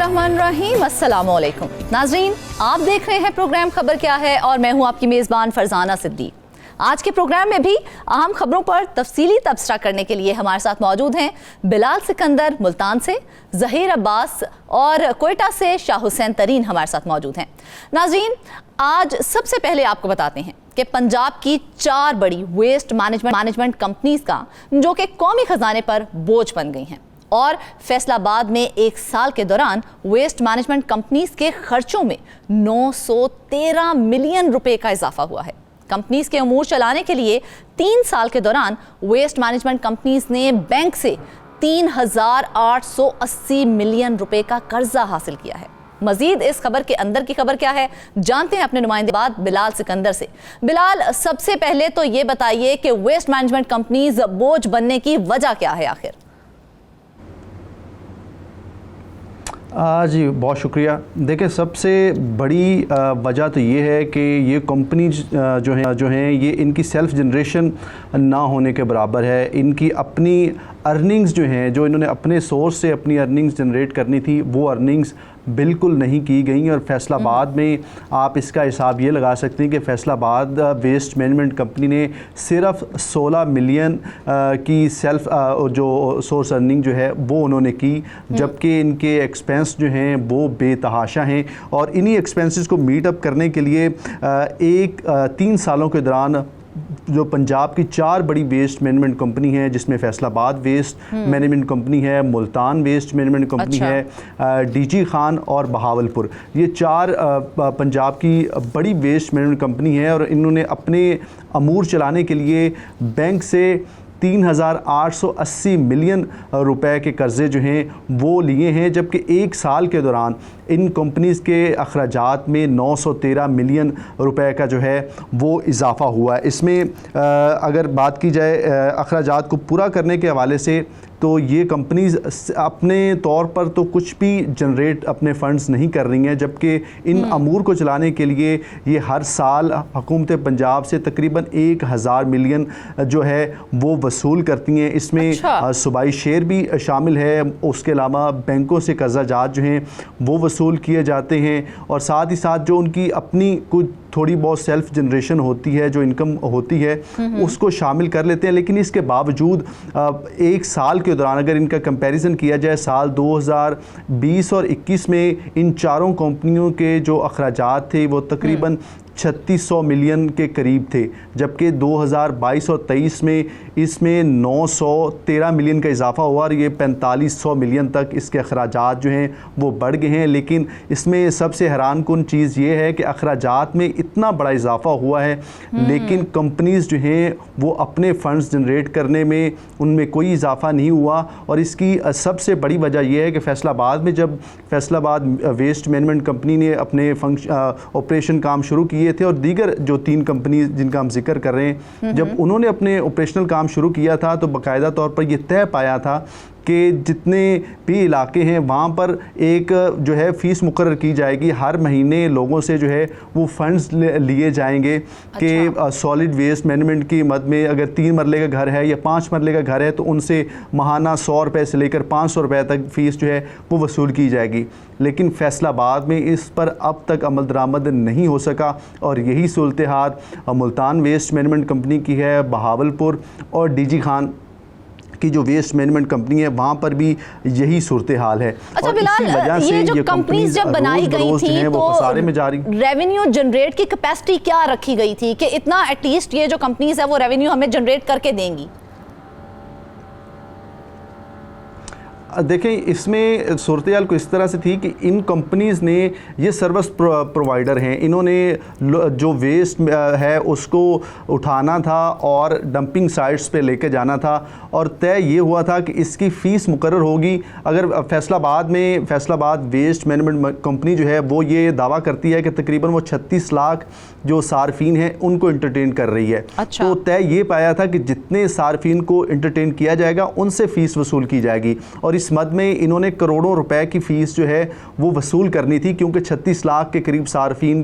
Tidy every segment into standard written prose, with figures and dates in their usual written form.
बिस्मिल्लाहिर्रहमानिर्रहीम, अस्सलाम वालेकुम। नाज़रीन, आप देख रहे हैं प्रोग्राम खबर क्या है और मैं हूं आपकी मेज़बान फरजाना सिद्दीक। आज के प्रोग्राम में भी अहम खबरों पर तफसीली तबसरा करने के लिए हमारे साथ मौजूद हैं बिलाल सिकंदर मुल्तान से, ज़हीर अब्बास और कोयटा से शाह हुसैन तरीन हमारे साथ मौजूद हैं। नाज़रीन, आज सबसे पहले आपको बताते हैं कि पंजाब की 4 बड़ी वेस्ट मैनेजमेंट कंपनीज का जो कि कौमी खजाने पर बोझ बन गई हैं और फैसलाबाद में एक साल के दौरान वेस्ट मैनेजमेंट कंपनीज के खर्चों में 913 मिलियन रुपए का इजाफा हुआ है। कंपनीज के अमूर चलाने के लिए 3 साल के दौरान वेस्ट मैनेजमेंट कंपनीज ने बैंक से 3,880 मिलियन रुपए का कर्जा हासिल किया है। मजीद इस खबर के अंदर की खबर क्या है जानते हैं अपने नुमाइंदे बाद बिलाल सिकंदर से। बिलाल, सबसे पहले तो ये बताइए कि वेस्ट मैनेजमेंट कंपनीज बोझ बनने की वजह क्या है आखिर? जी बहुत शुक्रिया। देखिए, सबसे बड़ी वजह तो ये है कि ये कंपनीज जो हैं ये इनकी सेल्फ जनरेशन ना होने के बराबर है। इनकी अपनी अर्निंग्स जो हैं, जो इन्होंने अपने सोर्स से अपनी अर्निंग्स जनरेट करनी थी, वो अर्निंग्स बिल्कुल नहीं की गई। और फैसलाबाद में आप इसका हिसाब ये लगा सकते हैं कि फैसलाबाद वेस्ट मैनेजमेंट कंपनी ने सिर्फ 16 मिलियन की सेल्फ जो सोर्स अर्निंग जो है वो उन्होंने की, जबकि इनके एक्सपेंस जो हैं वो बेतहाशा हैं। और इन्हीं एक्सपेंसेस को मीट अप करने के लिए 3 सालों के दौरान जो पंजाब की 4 बड़ी वेस्ट मैनेजमेंट कंपनी है, जिसमें फैसलाबाद वेस्ट मैनेजमेंट कंपनी है, मुल्तान वेस्ट मैनेजमेंट कंपनी है, डीजी खान और बहावलपुर, ये 4 पंजाब की बड़ी वेस्ट मैनेजमेंट कंपनी है। और इन्होंने अपने अमूर चलाने के लिए बैंक से 3,880 मिलियन रुपए के कर्ज़े जो हैं वो लिए हैं, जबकि 1 साल के दौरान इन कंपनीज़ के अखराजात में 913 मिलियन रुपए का जो है वो इजाफ़ा हुआ है। इसमें अगर बात की जाए अखराजात को पूरा करने के हवाले से, तो ये कंपनीज़ अपने तौर पर तो कुछ भी जनरेट अपने फ़ंड्स नहीं कर रही हैं, जबकि इन अमूर को चलाने के लिए ये हर साल हुकूमत पंजाब से तकरीबन 1,000 मिलियन जो है वो वसूल करती हैं। इसमें सूबाई शेयर भी शामिल है, उसके अलावा बैंकों से कर्जा जात जो हैं वो वसूल किए जाते हैं, और साथ ही साथ जो उनकी अपनी कुछ थोड़ी बहुत सेल्फ जनरेशन होती है, जो इनकम होती है, उसको शामिल कर लेते हैं। लेकिन इसके बावजूद 1 साल के दौरान अगर इनका कंपैरिजन किया जाए साल 2020 और 21 में, इन चारों कंपनियों के जो अखराजात थे वो तकरीबन 3600 मिलियन के करीब थे, जबकि 2022 और 23 में इसमें 913 मिलियन का इजाफा हुआ और ये 4500 मिलियन तक इसके अखराजात जो हैं वो बढ़ गए हैं। लेकिन इसमें सबसे हैरान कुन चीज़ ये है कि अखराजात में इतना बड़ा इजाफा हुआ है, लेकिन कंपनीज़ जो हैं वो अपने फ़ंड्स जनरेट करने में उनमें कोई इजाफा नहीं हुआ। और इसकी सबसे बड़ी वजह यह है कि फैसलाबाद में जब फैसलाबाद वेस्ट मैनेजमेंट कंपनी ने अपने ऑपरेशन काम शुरू किए थे, और दीगर जो 3 कंपनी जिनका हम जिक्र कर रहे हैं, जब उन्होंने अपने ऑपरेशनल काम शुरू किया था तो बाकायदा तौर पर यह तय पाया था कि जितने भी इलाके हैं वहाँ पर एक जो है फ़ीस मुकर्रर की जाएगी, हर महीने लोगों से जो है वो फंड्स लिए जाएंगे कि सॉलिड वेस्ट मैनेजमेंट की मद में अगर 3 मरले का घर है या 5 मरले का घर है तो उनसे माहाना 100 रुपये से लेकर 500 रुपये तक फ़ीस जो है वो वसूल की जाएगी। लेकिन फैसलाबाद में इस पर अब तक अमल दरामद नहीं हो सका, और यही सूरत हाल मुल्तान वेस्ट मैनेजमेंट कंपनी की है, बहावलपुर और डीजी खान की जो वेस्ट मैनेजमेंट कंपनी है वहाँ पर भी यही सूरत हाल है। अच्छा बिलाल, ये जो कंपनीज जब बनाई गई थी तो रेवेन्यू जनरेट की कैपेसिटी क्या रखी गई थी कि इतना एटलीस्ट ये जो कंपनीज है वो रेवेन्यू हमें जनरेट करके देंगी? देखें, इसमें सूरत हाल को इस तरह से थी कि इन कंपनीज़ ने ये सर्विस प्रोवाइडर हैं, इन्होंने जो वेस्ट है उसको उठाना था और डंपिंग साइट्स पे लेके जाना था, और तय ये हुआ था कि इसकी फ़ीस मुकर्रर होगी। अगर फैसलाबाद वेस्ट मैनेजमेंट कंपनी जो है वो ये दावा करती है कि तकरीबन वो 36 लाख जो सार्फिन हैं उनको इंटरटेन कर रही है। तो तय ये पाया था कि जितने सार्फिन को इंटरटेन किया जाएगा उनसे फ़ीस वसूल की जाएगी, और इस मद में इन्होंने करोड़ों रुपए की फ़ीस जो है वो वसूल करनी थी, क्योंकि 36 लाख के करीब सार्फिन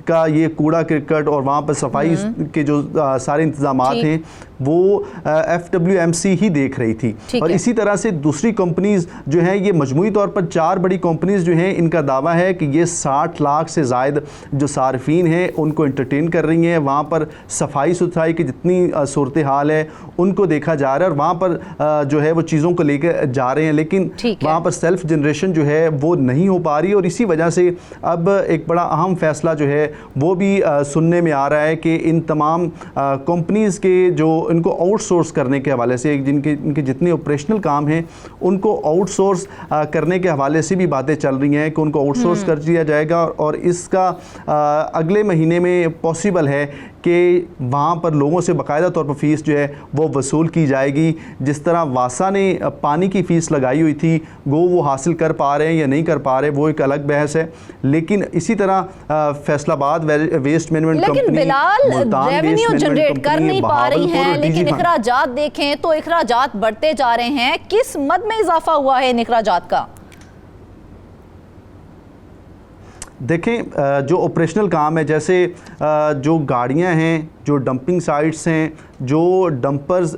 का ये कूड़ा क्रिकेट और वहाँ पर सफाई के जो सारे इंतजामात हैं वो FWMC ही देख रही थी। और इसी तरह से दूसरी कंपनीज जो हैं, ये मजमूई तौर पर 4 बड़ी कंपनीज जो हैं, इनका दावा है कि ये 60 लाख से ज़ायद जो सार्फिन हैं उनको एंटरटेन कर रही हैं। वहाँ पर सफाई सुथराई की जितनी सूरत हाल है उनको देखा जा रहा है और वहाँ पर जो है वो चीज़ों को लेकर जा रहे हैं, लेकिन वहाँ पर सेल्फ जनरेशन जो है वो नहीं हो पा रही। और इसी वजह से अब एक बड़ा अहम फैसला जो है वो भी सुनने में आ रहा है कि इन तमाम कंपनीज़ के जो इनको आउटसोर्स करने के हवाले से, इनके जितने ऑपरेशनल काम हैं उनको आउटसोर्स करने के हवाले से भी बातें चल रही हैं कि उनको आउटसोर्स कर दिया जाएगा और इसका अगले महीने में पॉसिबल है कि वहाँ पर लोगों से बाकायदा तौर पर फ़ीस जो है वो वसूल की जाएगी। जिस तरह वासा ने पानी की फ़ीस लगाई हुई थी, वो हासिल कर पा रहे हैं या नहीं कर पा रहे वो एक अलग बहस है, लेकिन इसी तरह Faisalabad waste management company revenue generate कर नहीं पा रही हैं, लेकिन इखराजात देखें तो इखराजात बढ़ते जा रहे हैं। किस मद में इजाफा हुआ है इन इखराजात का? देखें, जो ऑपरेशनल काम है, जैसे जो गाड़ियां हैं, जो डंपिंग साइट्स हैं, जो डंपर्स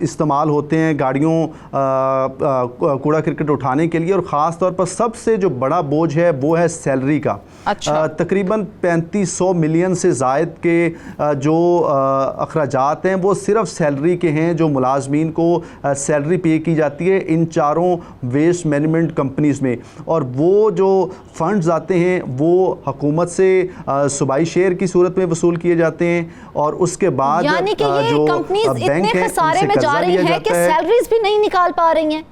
इस्तेमाल होते हैं गाड़ियों कूड़ा क्रिकेट उठाने के लिए, और ख़ास तौर पर सबसे जो बड़ा बोझ है वो है सैलरी का। तकरीबन 3500 मिलियन से ज़ायद के जो अखराजात हैं वो सिर्फ सैलरी के हैं, जो मुलाजमीन को सैलरी पे की जाती है इन चारों वेस्ट मैनेजमेंट कंपनीज़ में। और वो जो फंड्स आते हैं वो हुकूमत से सूबाई शेयर की सूरत में वसूल किए जाते हैं, और उसके बाद यानी कि ये कंपनीज इतने खसारे में जा रही हैं कि सैलरीज भी नहीं निकाल पा रही हैं।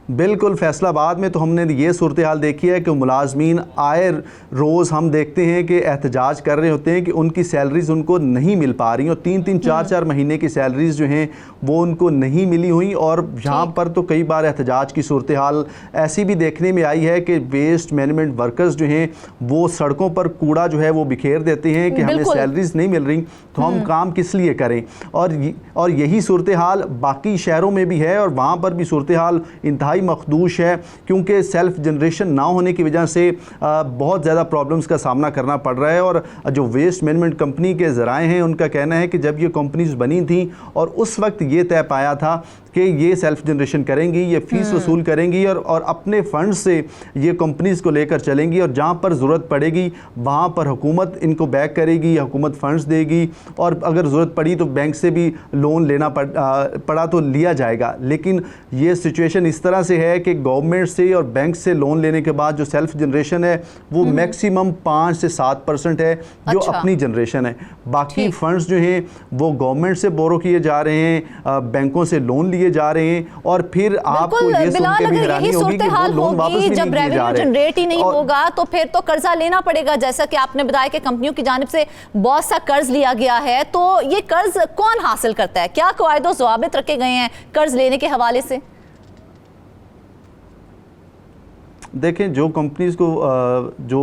बिल्कुल, फैसलाबाद में तो हमने ये सूरत हाल देखी है कि मुलाजमीन आए रोज़ हम देखते हैं कि एहतजाज कर रहे होते हैं कि उनकी सैलरीज़ उनको नहीं मिल पा रही, और 3-3 4-4 महीने की सैलरीज़ जो हैं वो उनको नहीं मिली हुई। और यहाँ पर तो कई बार एहतजाज की सूरत हाल ऐसी भी देखने में आई है कि वेस्ट मैनेजमेंट वर्कर्स जो हैं वो सड़कों पर कूड़ा जो है वो बिखेर देते हैं कि हमें सैलरीज़ नहीं मिल रही तो हम काम किस लिए करें। और यही सूरत हाल बाकी शहरों में भी है, और वहाँ पर भी सूरत हाल इंतहाई मखदूश है, क्योंकि सेल्फ जनरेशन ना होने की वजह से बहुत ज़्यादा प्रॉब्लम्स का सामना करना पड़ रहा है। और जो वेस्ट मैनेजमेंट कंपनी के ज़राए हैं उनका कहना है कि जब ये कंपनीज बनी थी और उस वक्त ये तय पाया था कि ये सेल्फ जनरेशन करेंगी, ये फ़ीस वसूल करेंगी और अपने फंड से ये कंपनीज़ को लेकर चलेंगी, और जहाँ पर ज़रूरत पड़ेगी वहाँ पर हुकूमत इनको बैक करेगी, हुकूमत फ़ंड्स देगी, और अगर ज़रूरत पड़ी तो बैंक से भी लोन लेना पड़ा तो लिया जाएगा। लेकिन ये सिचुएशन इस तरह से है कि गवर्नमेंट से और बैंक से लोन लेने के बाद जो सेल्फ जनरेशन है वो मैक्सिमम 5 से 7% है जो अपनी जनरेशन है। बाकी फंड्स जो हैं वो गवर्नमेंट से बोरो किए जा रहे हैं, बैंकों से लोन लिए जा रहे हैं, और फिर आपको ये सुन के भी हैरानी होगी कि वो लोन वापस भी नहीं किए जा रहे। जनरेट ही नहीं होगा तो फिर तो कर्जा लेना पड़ेगा, जैसा कि आपने बताया कि कंपनियों की जानिब से बहुत सा कर्ज लिया गया है। तो ये कर्ज कौन हासिल करता है? क्या कवायद और ज़वाबित रखे गए हैं कर्ज लेने के हवाले से? देखें, जो कंपनीज़ को जो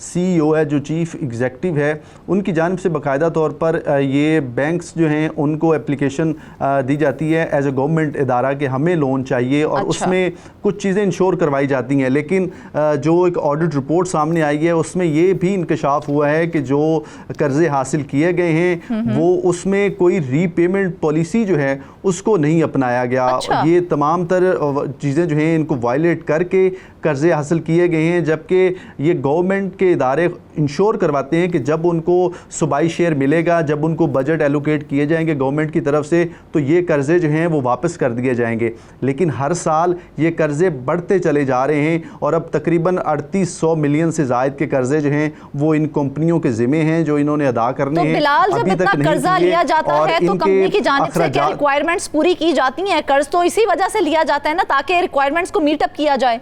CEO है, जो चीफ़ एग्जेक्टिव है, उनकी जानिब से बाकायदा तौर पर ये बैंक्स जो हैं उनको एप्लीकेशन दी जाती है एज ए गवर्नमेंट इदारा कि हमें लोन चाहिए, और उसमें कुछ चीज़ें इंश्योर करवाई जाती हैं। लेकिन जो एक ऑडिट रिपोर्ट सामने आई है उसमें ये भी इंकशाफ हुआ है कि जो कर्ज़े हासिल किए गए हैं वो उसमें कोई रीपेमेंट पॉलिसी जो है उसको नहीं अपनाया गया। ये तमाम तरह चीज़ें जो हैं इनको वायलेट करके कर्ज़े हासिल किए गए हैं, जबकि ये गवर्नमेंट के इदारे इंश्योर करवाते हैं कि जब उनको सूबाई शेयर मिलेगा, जब उनको बजट एलोकेट किए जाएंगे गवर्नमेंट की तरफ से, तो ये कर्ज़े जो हैं वो वापस कर दिए जाएंगे। लेकिन हर साल ये कर्ज़े बढ़ते चले जा रहे हैं, और अब तकरीबन 3800 मिलियन से ज़ायद के कर्ज़े जो हैं वो इन कंपनियों के ज़िम्मे हैं जो इन्होंने अदा करने हैं। अभी तक कर्जा लिया जाता है तो कंपनी की जानिब से क्या रिक्वायरमेंट्स पूरी की जाती हैं? कर्ज तो इसी वजह से लिया जाता है ना, ताकि रिक्वायरमेंट्स को मीटअप किया जाए।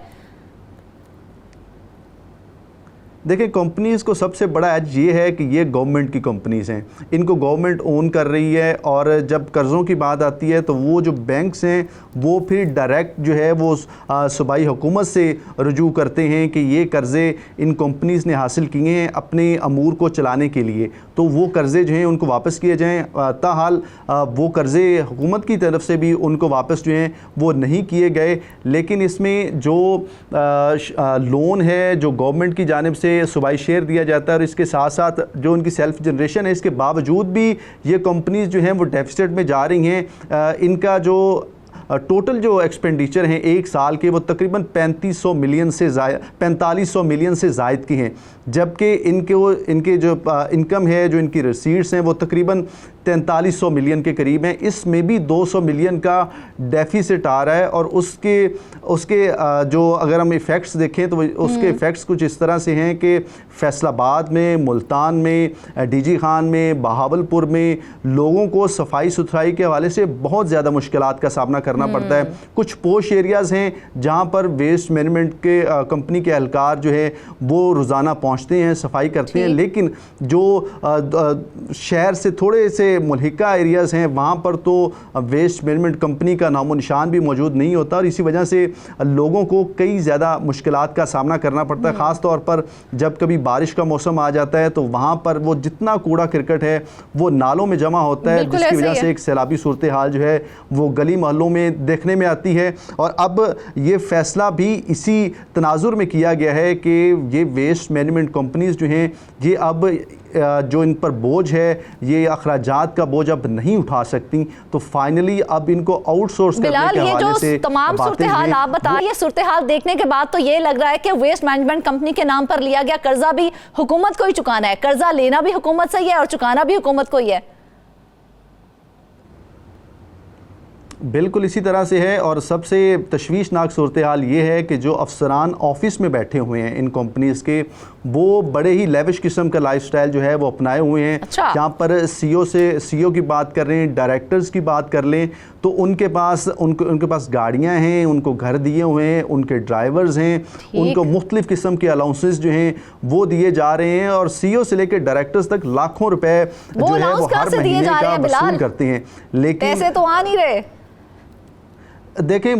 देखिए, कंपनीज़ को सबसे बड़ा एज ये है कि ये गवर्नमेंट की कंपनीज़ हैं, इनको गवर्नमेंट ओन कर रही है, और जब कर्ज़ों की बात आती है तो वो जो बैंक्स हैं वो फिर डायरेक्ट जो है वो सूबाई हुकूमत से रुजू करते हैं कि ये कर्ज़े इन कंपनीज़ ने हासिल किए हैं अपने अमूर को चलाने के लिए, तो वो कर्ज़े जो हैं उनको वापस किए जाएँ। ताहाल वो कर्ज़े हुकूमत की तरफ से भी उनको वापस जो हैं वो नहीं किए गए, लेकिन इसमें जो लोन है जो गवर्नमेंट की जानिब से सूबाई शेयर दिया जाता है और इसके साथ साथ जो उनकी सेल्फ जनरेशन है, इसके बावजूद भी ये कंपनीज़ जो हैं वो डेफिसिट में जा रही हैं। इनका जो टोटल जो एक्सपेंडिचर हैं एक साल के वो तकरीबन 4500 मिलियन से ज़ायद की हैं, जबकि इनके जो इनकम है, जो इनकी रिसीट्स हैं वो तकरीबन 4300 मिलियन के करीब हैं। इसमें भी 200 मिलियन का डेफिसिट आ रहा है, और उसके जो अगर हम इफ़ेक्ट्स देखें तो उसके इफ़ेक्ट्स कुछ इस तरह से हैं कि फैसलाबाद में, मुल्तान में, डीजी खान में, बहावलपुर में लोगों को सफाई सुथराई के हवाले से बहुत ज़्यादा मुश्किलात का सामना करना पड़ता है। कुछ पोश एरियाज़ हैं जहाँ पर वेस्ट मैनेजमेंट के कंपनी के एहलकार जो है वो रोज़ाना पहुँचते हैं, सफाई करते हैं, लेकिन जो शहर से थोड़े से मुल्हिका एरियाज़ हैं वहाँ पर तो वेस्ट मैनेजमेंट कंपनी का नामो निशान भी मौजूद नहीं होता, और इसी वजह से लोगों को कई ज़्यादा मुश्किलात का सामना करना पड़ता है। ख़ास तौर पर जब कभी बारिश का मौसम आ जाता है तो वहाँ पर वो जितना कूड़ा क्रिकेट है वो नालों में जमा होता है, जिसकी वजह से एक सैलाबी सूरत हाल जो है वो गली मोहल्लों में देखने में आती है। और अब ये फ़ैसला भी इसी तनाजुर में किया गया है कि ये वेस्ट मैनेजमेंट कंपनीज़ जो हैं ये अब जो इन पर बोझ है, ये अखराजात का बोझ अब नहीं उठा सकती, तो फाइनली अब इनको आउटसोर्स करने के हवाले से तमाम सूरत हाल आप बता, ये सूरत हाल देखने के बाद तो ये लग रहा है कि वेस्ट मैनेजमेंट कंपनी के नाम पर लिया गया कर्जा भी हुकूमत को ही चुकाना है, कर्जा लेना भी हुकूमत से ही है और चुकाना भी हुकूमत को ही है। बिल्कुल इसी तरह से है, और सबसे तशवीशनाक सूरत हाल ये है कि जो अफसरान ऑफिस में बैठे हुए हैं इन कंपनीज़ के, वो बड़े ही लेविश किस्म का लाइफस्टाइल जो है वो अपनाए हुए हैं। अच्छा। यहाँ पर सीईओ की बात कर रहे हैं, डायरेक्टर्स की बात कर लें तो उनके पास गाड़ियाँ हैं, उनको घर दिए हुए हैं, उनके ड्राइवर्स हैं, उनको मुख्तलिफ़ किस्म के अलाउंसेस जो हैं वो दिए जा रहे हैं, और सीईओ से लेकर डायरेक्टर्स तक लाखों रुपए जो है वो हर महीने का वसूल करते हैं, लेकिन पैसे तो आ नहीं रहे। देखें,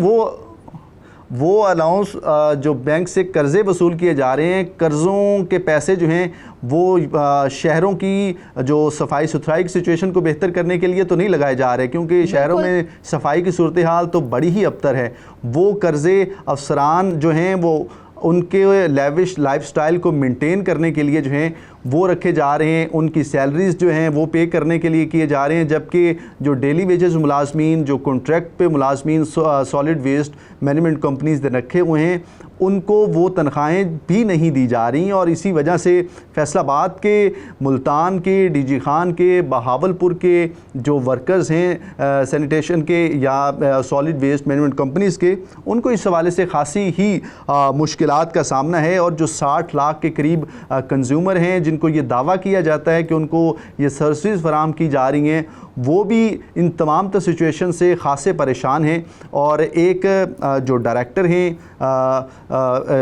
वो अलाउंस जो बैंक से कर्ज़े वसूल किए जा रहे हैं, कर्ज़ों के पैसे जो हैं वो शहरों की जो सफाई सुथराई की सिचुएशन को बेहतर करने के लिए तो नहीं लगाए जा रहे, क्योंकि शहरों में सफाई की सूरत हाल तो बड़ी ही अबतर है। वो कर्ज़े अफसरान जो हैं वो उनके लेविश लाइफस्टाइल को मेंटेन करने के लिए जो हैं वो रखे जा रहे हैं, उनकी सैलरीज़ जो हैं वो पे करने के लिए किए जा रहे हैं, जबकि जो डेली वेजेस मुलाजमीन, जो कॉन्ट्रैक्ट पे मुलाजमीन सॉलिड वेस्ट मैनेजमेंट कंपनीज़ रखे हुए हैं, उनको वो तनख्वाहें भी नहीं दी जा रही, और इसी वजह से फैसलाबाद के, मुल्तान के, डीजी खान के, बहावलपुर के जो वर्कर्स हैं सैनिटेशन के या सॉलिड वेस्ट मैनेजमेंट कंपनीज़ के, उनको इस हवाले से खासी ही मुश्किलात का सामना है। और जो 60 लाख के करीब कंज्यूमर हैं जिनको ये दावा किया जाता है कि उनको ये सर्विस फराम की जा रही हैं, वो भी इन तमाम सिचुएशन से खासे परेशान हैं। और एक जो डायरेक्टर हैं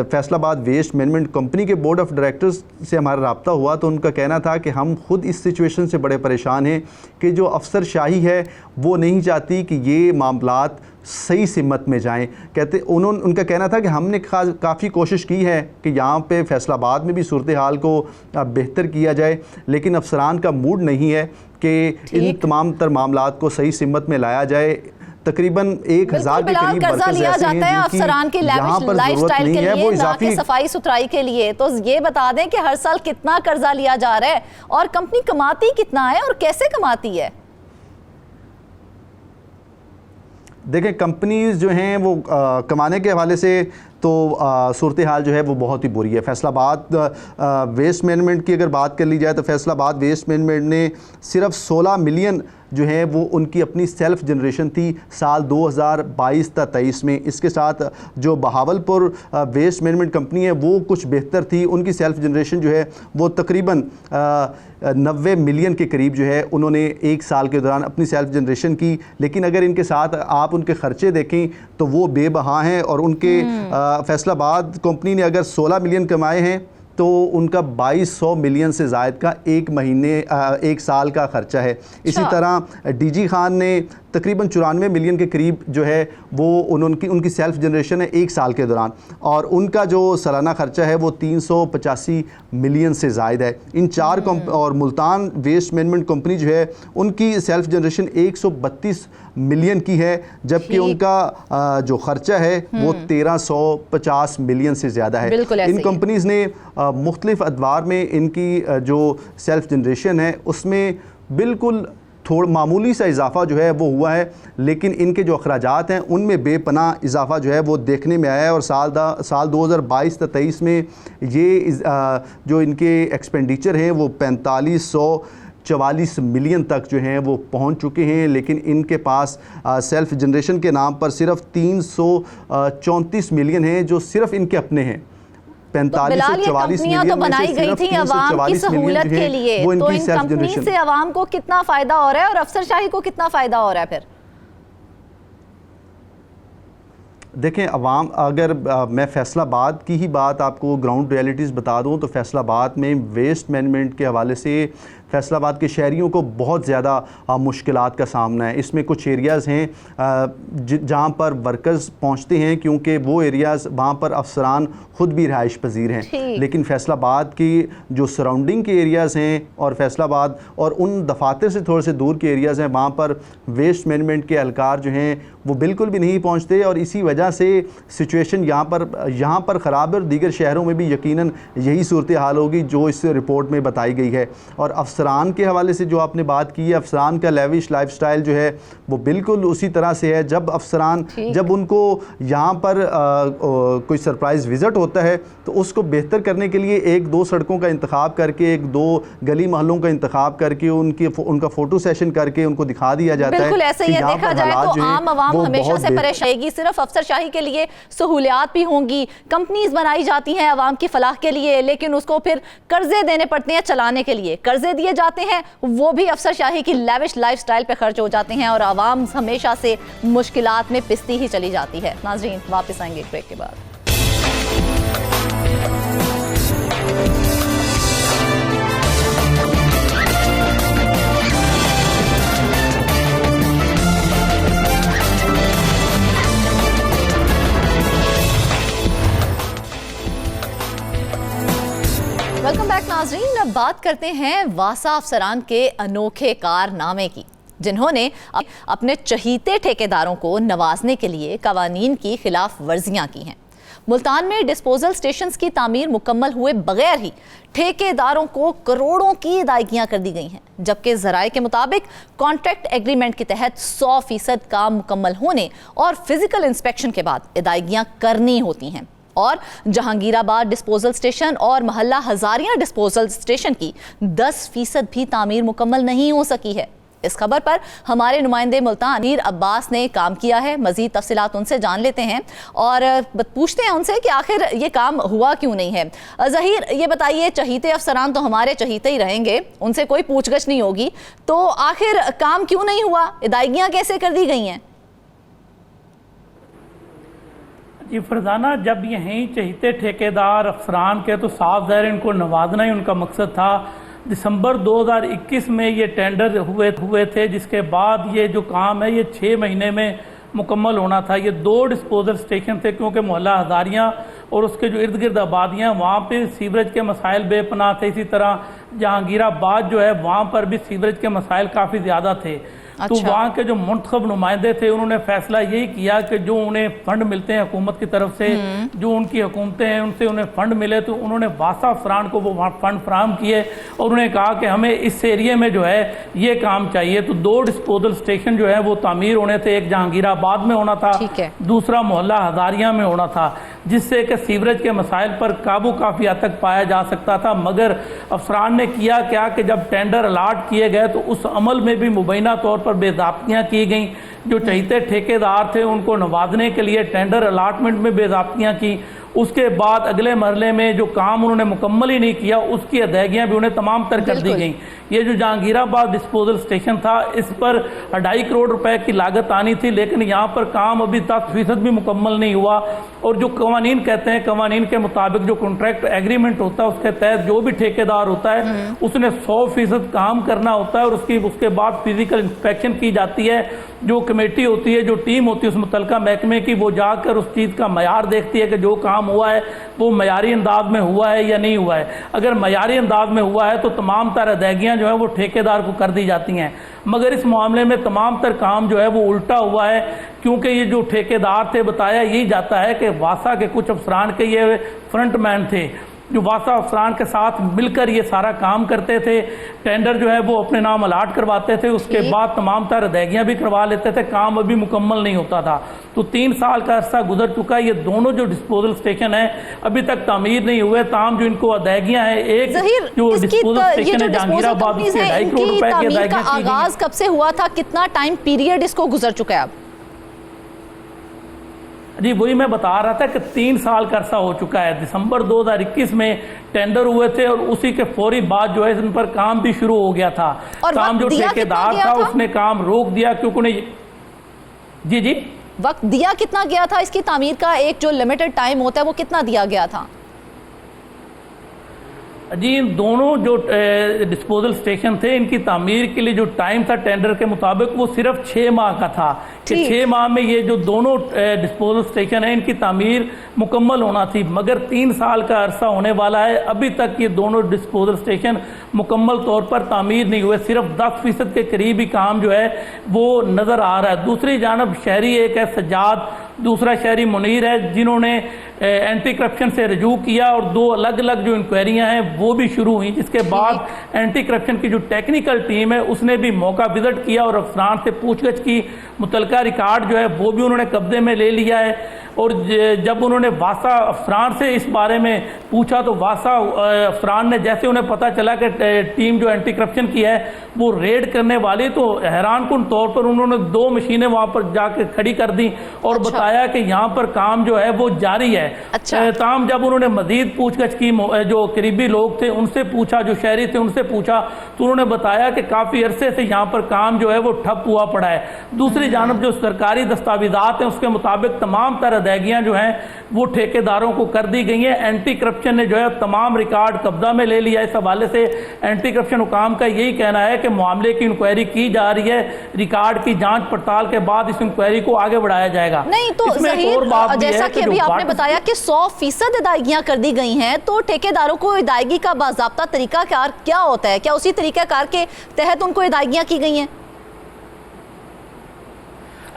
फैसलाबाद वेस्ट मैनेजमेंट कंपनी के बोर्ड ऑफ डायरेक्टर्स से हमारा रब्ता हुआ तो उनका कहना था कि हम खुद इस सिचुएशन से बड़े परेशान हैं कि जो अफसरशाही है वो नहीं चाहती कि ये मामलात सही सिमत में जाएं। उनका कहना था कि हमने काफ़ी कोशिश की है कि यहाँ पे फैसलाबाद में भी सूरत हाल को बेहतर किया जाए, लेकिन अफसरान का मूड नहीं है कि इन तमाम तर मामलात को सही सिमत में लाया जाए। तकरीबन 1000 के करीब कर्जा लिया जाता है अफसरान के लाइफस्टाइल के लिए, ना कि सफाई सुथराई के लिए। तो ये बता दें कि हर साल कितना कर्जा लिया जा रहा है और कंपनी कमाती कितना है और कैसे कमाती है? देखें, कंपनीज़ जो हैं वो कमाने के हवाले से तो सूरत हाल जो है वो बहुत ही बुरी है। फैसलाबाद वेस्ट मैनेजमेंट की अगर बात कर ली जाए तो फैसलाबाद वेस्ट मैनेजमेंट ने सिर्फ 16 मिलियन जो है वो उनकी अपनी सेल्फ जनरेशन थी साल 2022-23 में। इसके साथ जो बहावलपुर वेस्ट मैनेजमेंट कंपनी है वो कुछ बेहतर थी, उनकी सेल्फ जनरेशन जो है वो तकरीबन 90 मिलियन के करीब जो है उन्होंने एक साल के दौरान अपनी सेल्फ जनरेशन की। लेकिन अगर इनके साथ आप उनके ख़र्चे देखें तो वो बेबहा हैं, और उनके फैसलाबाद कंपनी ने अगर 16 मिलियन कमाए हैं तो उनका 2200 मिलियन से ज़ायद का एक साल का खर्चा है। इसी तरह डीजी खान ने तकरीबन 94 मिलियन के करीब जो है वो उनकी सेल्फ जनरेशन है एक साल के दौरान, और उनका जो सालाना खर्चा है वो 385 मिलियन से ज़ायद है। इन चार और मुल्तान वेस्ट मैनेजमेंट कंपनी जो है उनकी सेल्फ जनरेशन 132 मिलियन की है, जबकि उनका जो खर्चा है वो 1350 मिलियन से ज़्यादा है। इन कंपनीज़ ने मुख्तलिफ अदवार में इनकी जो सेल्फ जनरेशन है उसमें बिल्कुल मामूली सा इजाफा जो है वो हुआ है, लेकिन इनके जो अखराजात हैं उनमें बेपनाह इजाफा जो है वो देखने में आया है। और साल 2022-23 में ये जो इनके एक्सपेंडिचर हैं वो 4544 मिलियन तक जो हैं वो पहुंच चुके हैं, लेकिन इनके पास सेल्फ जनरेशन के नाम पर सिर्फ 334 मिलियन हैं जो सिर्फ इनके अपने हैं। 45-44 मिलियन तो बनाई गई थी अवाम की सहूलत के लिए, तो इन कंपनी से अवाम को कितना फायदा हो रहा है और अफसरशाही को कितना फायदा हो रहा है? फिर देखें, अवाम अगर मैं फैसलाबाद की ही बात आपको ग्राउंड रियलिटीज़ बता दूं तो फैसलाबाद में वेस्ट मैनेजमेंट के हवाले से फैसलाबाद के शहरियों को बहुत ज़्यादा मुश्किलात का सामना है। इसमें कुछ एरियाज़ हैं जहाँ पर वर्कर्स पहुँचते हैं क्योंकि वो एरियाज़ वहाँ पर अफसरान ख़ुद भी रहाइश पजीर हैं, लेकिन फैसलाबाद की जो सराउंडिंग के एरियाज़ हैं और फैसलाबाद और उन दफातर से थोड़े से दूर के एरियाज़ हैं वहाँ पर वेस्ट मैनेजमेंट के एहलकार जो हैं वो बिल्कुल भी नहीं पहुँचते, और इसी वजह से सिचुएशन यहाँ पर ख़राब है। और दीगर शहरों में भी यकीनन यही सूरत हाल होगी जो इस रिपोर्ट में बताई गई है। और अफसरान के हवाले से जो आपने बात की है, अफसरान का लेविश लाइफस्टाइल जो है वो बिल्कुल उसी तरह से है। जब अफसरान जब उनको यहाँ पर कोई सरप्राइज़ विज़िट होता है तो उसको बेहतर करने के लिए 1-2 सड़कों का इंतखाब करके 1-2 गली महलों का इंतखाब करके उनका फ़ोटो सेशन करके उनको दिखा दिया जाता है। बिल्कुल ऐसे ही है, देखा जाए तो आम आवाम हमेशा से परेशान होगी। सिर्फ अफसरशाही के लिए सहूलियात भी होंगी, कंपनीज बनाई जाती हैं आवाम की फलाह के लिए, लेकिन उसको फिर कर्जे देने पड़ते हैं चलाने के लिए। कर्जे दिए जाते हैं वो भी अफसरशाही की लेविश लाइफस्टाइल पे खर्च हो जाते हैं और आवाम हमेशा से मुश्किलात में पिसती ही चली जाती है। नाज़रीन, वापस आएंगे ब्रेक के बाद। वेलकम बैक नाज़रीन। अब बात करते हैं वासा अफसरान के अनोखे कारनामे की, जिन्होंने अपने चहीते ठेकेदारों को नवाजने के लिए कवानीन की खिलाफ वर्जियां की हैं। मुल्तान में डिस्पोजल स्टेशंस की तामीर मुकम्मल हुए बगैर ही ठेकेदारों को करोड़ों की अदायगियां कर दी गई हैं, जबकि ज़राए के मुताबिक कॉन्ट्रैक्ट एग्रीमेंट के तहत 100% काम मुकम्मल होने और फिजिकल इंस्पेक्शन के बाद अदायगियां करनी होती हैं। और जहांगीराबाद डिस्पोजल स्टेशन और महल्ला हजारियां डिस्पोजल स्टेशन की 10% भी तामीर मुकम्मल नहीं हो सकी है। इस खबर पर हमारे नुमाइंदे मुल्तान नीर अब्बास ने काम किया है। मजीद तफसीलात उनसे जान लेते हैं और पूछते हैं उनसे कि आखिर ये काम हुआ क्यों नहीं है। ज़हीर, ये बताइए, चहीते अफसरान तो हमारे चहीते ही रहेंगे, उनसे कोई पूछगछ नहीं होगी, तो आखिर काम क्यों नहीं हुआ, अदायगियाँ कैसे कर दी गई हैं? ये फरजाना, जब यहीं चहीते ठेकेदार अफसरान के तो साफ ज़ाहिर इनको नवाजना ही उनका मकसद था। दिसंबर 2021 में ये टेंडर हुए थे, जिसके बाद ये जो काम है ये 6 महीने में मुकम्मल होना था। ये 2 डिस्पोजल स्टेशन थे, क्योंकि मोहल्ला हजारियाँ और उसके जो इर्द गिर्द आबादियाँ वहाँ पे सीवरेज के मसाइल बेपनाह थे। इसी तरह जहांगीराबाद जो है वहाँ पर भी सीवरेज के मसाइल काफ़ी ज़्यादा थे। तो वहाँ के जो मुंतखब नुमाइंदे थे उन्होंने फैसला यही किया कि जो उन्हें फंड मिलते हैं हुकूमत की तरफ से, जो उनकी हुकूमतें हैं उनसे उन्हें फंड मिले, तो उन्होंने वासा अफसरान को वो फंड फराहम किए और उन्होंने कहा कि हमें इस एरिए में जो है ये काम चाहिए। तो 2 डिस्पोजल स्टेशन जो है वो तामीर होने थे, एक जहांगीराबाद में होना था, दूसरा मोहल्ला हजारियाँ में होना था, जिससे कि सीवरेज के मसाइल पर काबू काफ़ी हद तक पाया जा सकता था। मगर अफसरान ने किया क्या कि जब टेंडर अलाट किए गए तो उस अमल में भी मुबैना तौर पर बेज़ाब्तियाँ की गई। जो चहीते ठेकेदार थे उनको नवाजने के लिए टेंडर अलाटमेंट में बेज़ाब्तियाँ की उसके बाद अगले मरहले में जो काम उन्होंने मुकम्मल ही नहीं किया उसकी अदायगियाँ भी उन्हें तमाम तर कर दी गई। ये जो जहांगीराबाद डिस्पोजल स्टेशन था इस पर 2.5 करोड़ रुपए की लागत आनी थी, लेकिन यहाँ पर काम अभी 10% भी मुकम्मल नहीं हुआ। और जो कवानीन कहते हैं, कवानीन के मुताबिक जो कॉन्ट्रैक्ट एग्रीमेंट होता है उसके तहत जो भी ठेकेदार होता है उसने 100% काम करना होता है और उसके बाद फिजिकल इंस्पेक्शन की जाती है। जो कमेटी होती है, जो टीम होती है उस मुतलका महकमे की, वो जाकर उस चीज़ का मयार देखती है कि जो काम हुआ है वो मयारी अंदाज में हुआ है या नहीं हुआ है। अगर मयारी अंदाज में हुआ है तो तमाम तर अदायगियाँ जो है वो ठेकेदार को कर दी जाती हैं। मगर इस मामले में तमाम तर काम जो है वो उल्टा हुआ है, क्योंकि ये जो ठेकेदार थे, बताया यही जाता है कि वासा के कुछ अफसरान के ये फ्रंटमैन थे जो वासा अफसरान के साथ मिलकर ये सारा काम करते थे। टेंडर जो है वो अपने नाम अलाट करवाते थे, उसके बाद तमाम तर अदायगियाँ भी करवा लेते थे, काम अभी मुकम्मल नहीं होता था। तो 3 साल का अरसा गुजर चुका है। ये दोनों जो डिस्पोजल स्टेशन है अभी तक तामीर नहीं हुए, ताम जो इनको अदायगियाँ हैं, एक जो डिस्पोजल स्टेशन है जहांगीराबाद उसके 2.5 करोड़ रुपए की अदायगियाँ की गई। आगाज कब से हुआ था, कितना टाइम पीरियड इसको गुजर चुका है अब? जी वही मैं बता रहा था कि 3 साल का अरसा हो चुका है। दिसंबर 2021 में टेंडर हुए थे और उसी के फौरी बाद जो है इन पर काम भी शुरू हो गया था। और काम जो ठेकेदार था उसने काम रोक दिया क्योंकि उन्हें जी वक्त दिया कितना गया था इसकी तामीर का? एक जो लिमिटेड टाइम होता है वो कितना दिया गया था? जी इन दोनों जो डिस्पोजल स्टेशन थे इनकी तामीर के लिए जो टाइम था टेंडर के मुताबिक वो सिर्फ 6 माह का था कि 6 माह में ये जो दोनों डिस्पोजल स्टेशन है इनकी तामीर मुकम्मल होना थी। मगर 3 साल का अरसा होने वाला है, अभी तक ये दोनों डिस्पोजल स्टेशन मुकम्मल तौर पर तामीर नहीं हुए। सिर्फ 10% के करीब ही काम जो है वो नज़र आ रहा है। दूसरी जानब शहरी एक है सज्जाद, दूसरा शहरी मुनीर है, जिन्होंने एंटी करप्शन से रजू किया और 2 अलग अलग जो इंक्वायरियां हैं वो भी शुरू हुई, जिसके बाद एंटी करप्शन की जो टेक्निकल टीम है उसने भी मौका विजिट किया और अफसरान से पूछगछ की। मुतलका रिकॉर्ड जो है वो भी उन्होंने कब्जे में ले लिया है। और जब उन्होंने वासा अफसरान से इस बारे में पूछा तो वासा अफसरान ने, जैसे उन्हें पता चला कि टीम जो एंटी करप्शन की है वो रेड करने वाली, तो हैरानकुन तौर पर उन्होंने 2 मशीनें वहां पर जाकर खड़ी कर दी और बताया कि यहाँ पर काम जो है वो जारी है। ताम जब उन्होंने मजीद पूछगछ की, जो करीबी लोग थे उनसे पूछा, जो शहरी थे उनसे पूछा, तो उन्होंने बताया कि काफ़ी अरसे से यहाँ पर काम जो है वो ठप हुआ पड़ा है। दूसरी जानब जो सरकारी दस्तावेजात हैं उसके मुताबिक तमाम तर अदायगियाँ जो हैं वो ठेकेदारों को कर दी गई हैं। एंटी करप्शन ने जो है तमाम रिकॉर्ड कब्जा में ले लिया। इस हवाले से एंटी करप्शन हुकाम का यही कहना है कि मामले की इंक्वायरी की जा रही है, रिकॉर्ड की जांच पड़ताल के बाद इस इंक्वायरी को आगे बढ़ाया जाएगा। नहीं तो जैसा कि अभी आपने बताया कि 100% अदायगियां कर दी गई हैं, तो ठेकेदारों को अदायगी का बाज़ाब्ता तरीकाकार क्या होता है? क्या उसी तरीकाकार के तहत उनको अदायगियां की गई हैं?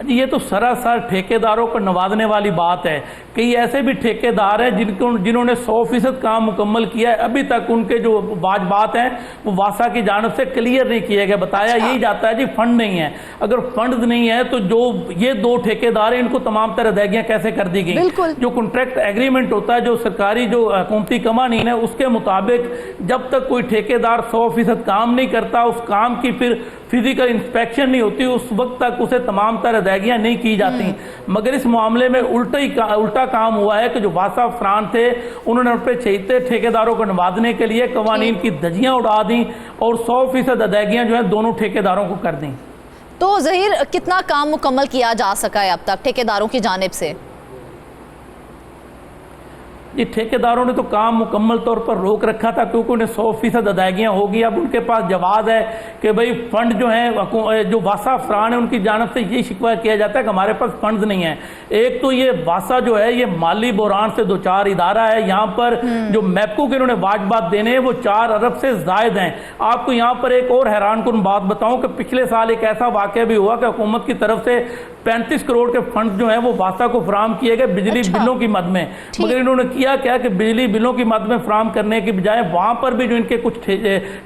ये तो सरासर ठेकेदारों को नवाजने वाली बात है। कई ऐसे भी ठेकेदार हैं जिन्होंने 100% काम मुकम्मल किया है, अभी तक उनके जो वाजबात हैं वो वासा की जानब से क्लियर नहीं किए गए। बताया यही जाता है जी फंड नहीं है। अगर फंड नहीं है तो जो ये 2 ठेकेदार हैं इनको तमाम तरह अदायगियाँ कैसे कर दी गई? जो कॉन्ट्रैक्ट एग्रीमेंट होता है, जो सरकारी जो हुकूमती कवानीन है उसके मुताबिक जब तक कोई ठेकेदार 100% काम नहीं करता, उस काम की फिर फिजिकल इंस्पेक्शन नहीं होती, उस वक्त तक उसे तमाम तरह अदायगियाँ नहीं की जाती। मगर इस मामले में उल्टा काम हुआ है कि जो वासा अफसरान थे उन्होंने उन पर चहीते ठेकेदारों को नवाजने के लिए कवानीन की धज्जियाँ उड़ा दी और 100% अदायगियाँ जो है दोनों ठेकेदारों को कर दी। तो ज़हीर कितना काम मुकम्मल किया जा सका है अब तक ठेकेदारों की जानिब से? ये ठेकेदारों ने तो काम मुकम्मल तौर पर रोक रखा था क्योंकि उन्हें 100% अदायगियाँ होगी। अब उनके पास जवाब है कि भाई फंड जो है, जो वासा अफसरान है उनकी जानब से ये शिकवा किया जाता है कि हमारे पास फंड नहीं है। एक तो ये वासा जो है ये माली बहरान से 2-4 इदारा है। यहाँ पर जो मैपको के उन्होंने वाजबात देने हैं वो 4 अरब से जायद हैं। आपको यहाँ पर एक और हैरानकुन बात बताऊँ कि पिछले साल एक ऐसा वाक़या भी हुआ कि हुकूमत की तरफ से 35 करोड़ के फंड जो है वो वासा को फराहम किए गए बिजली बिलों की मद में। मगर इन्होंने किया क्या कि बिजली बिलों की मद में फराहम करने की बजाय वहां पर भी जो इनके कुछ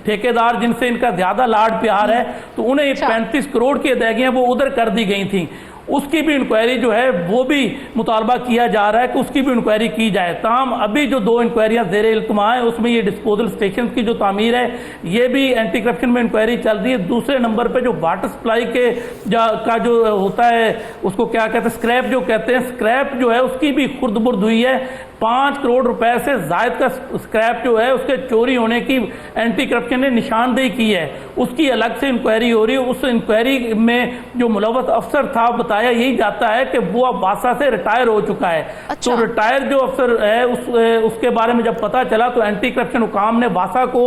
ठेकेदार जिनसे इनका ज्यादा लाड प्यार है तो उन्हें 35 करोड़ की अदायगियां वो उधर कर दी गई थी। उसकी भी इंक्वायरी जो है वो भी मुतालबा किया जा रहा है कि उसकी भी इंक्वायरी की जाए। ताहम अभी जो 2 इंक्वायरियाँ ज़ेर इल्तमा है उसमें ये डिस्पोजल स्टेशन की जो तामीर है ये भी एंटी करप्शन में इंक्वायरी चल रही है। दूसरे नंबर पे जो वाटर सप्लाई का जो होता है उसको क्या कहते हैं, स्क्रैप जो कहते हैं, स्क्रैप जो है उसकी भी खुर्द-बुर्द हुई है। 5 करोड़ रुपए से जायद का स्क्रैप जो है उसके चोरी होने की एंटी करप्शन ने निशानदेही की है, उसकी अलग से इंक्वायरी हो रही है। उस इंक्वायरी में जो मुलव्वस अफसर था बताया यही जाता है कि वो अब वासा से रिटायर हो चुका है। अच्छा। तो रिटायर जो अफसर है उसके बारे में जब पता चला तो एंटी करप्शन हुकाम ने वासा को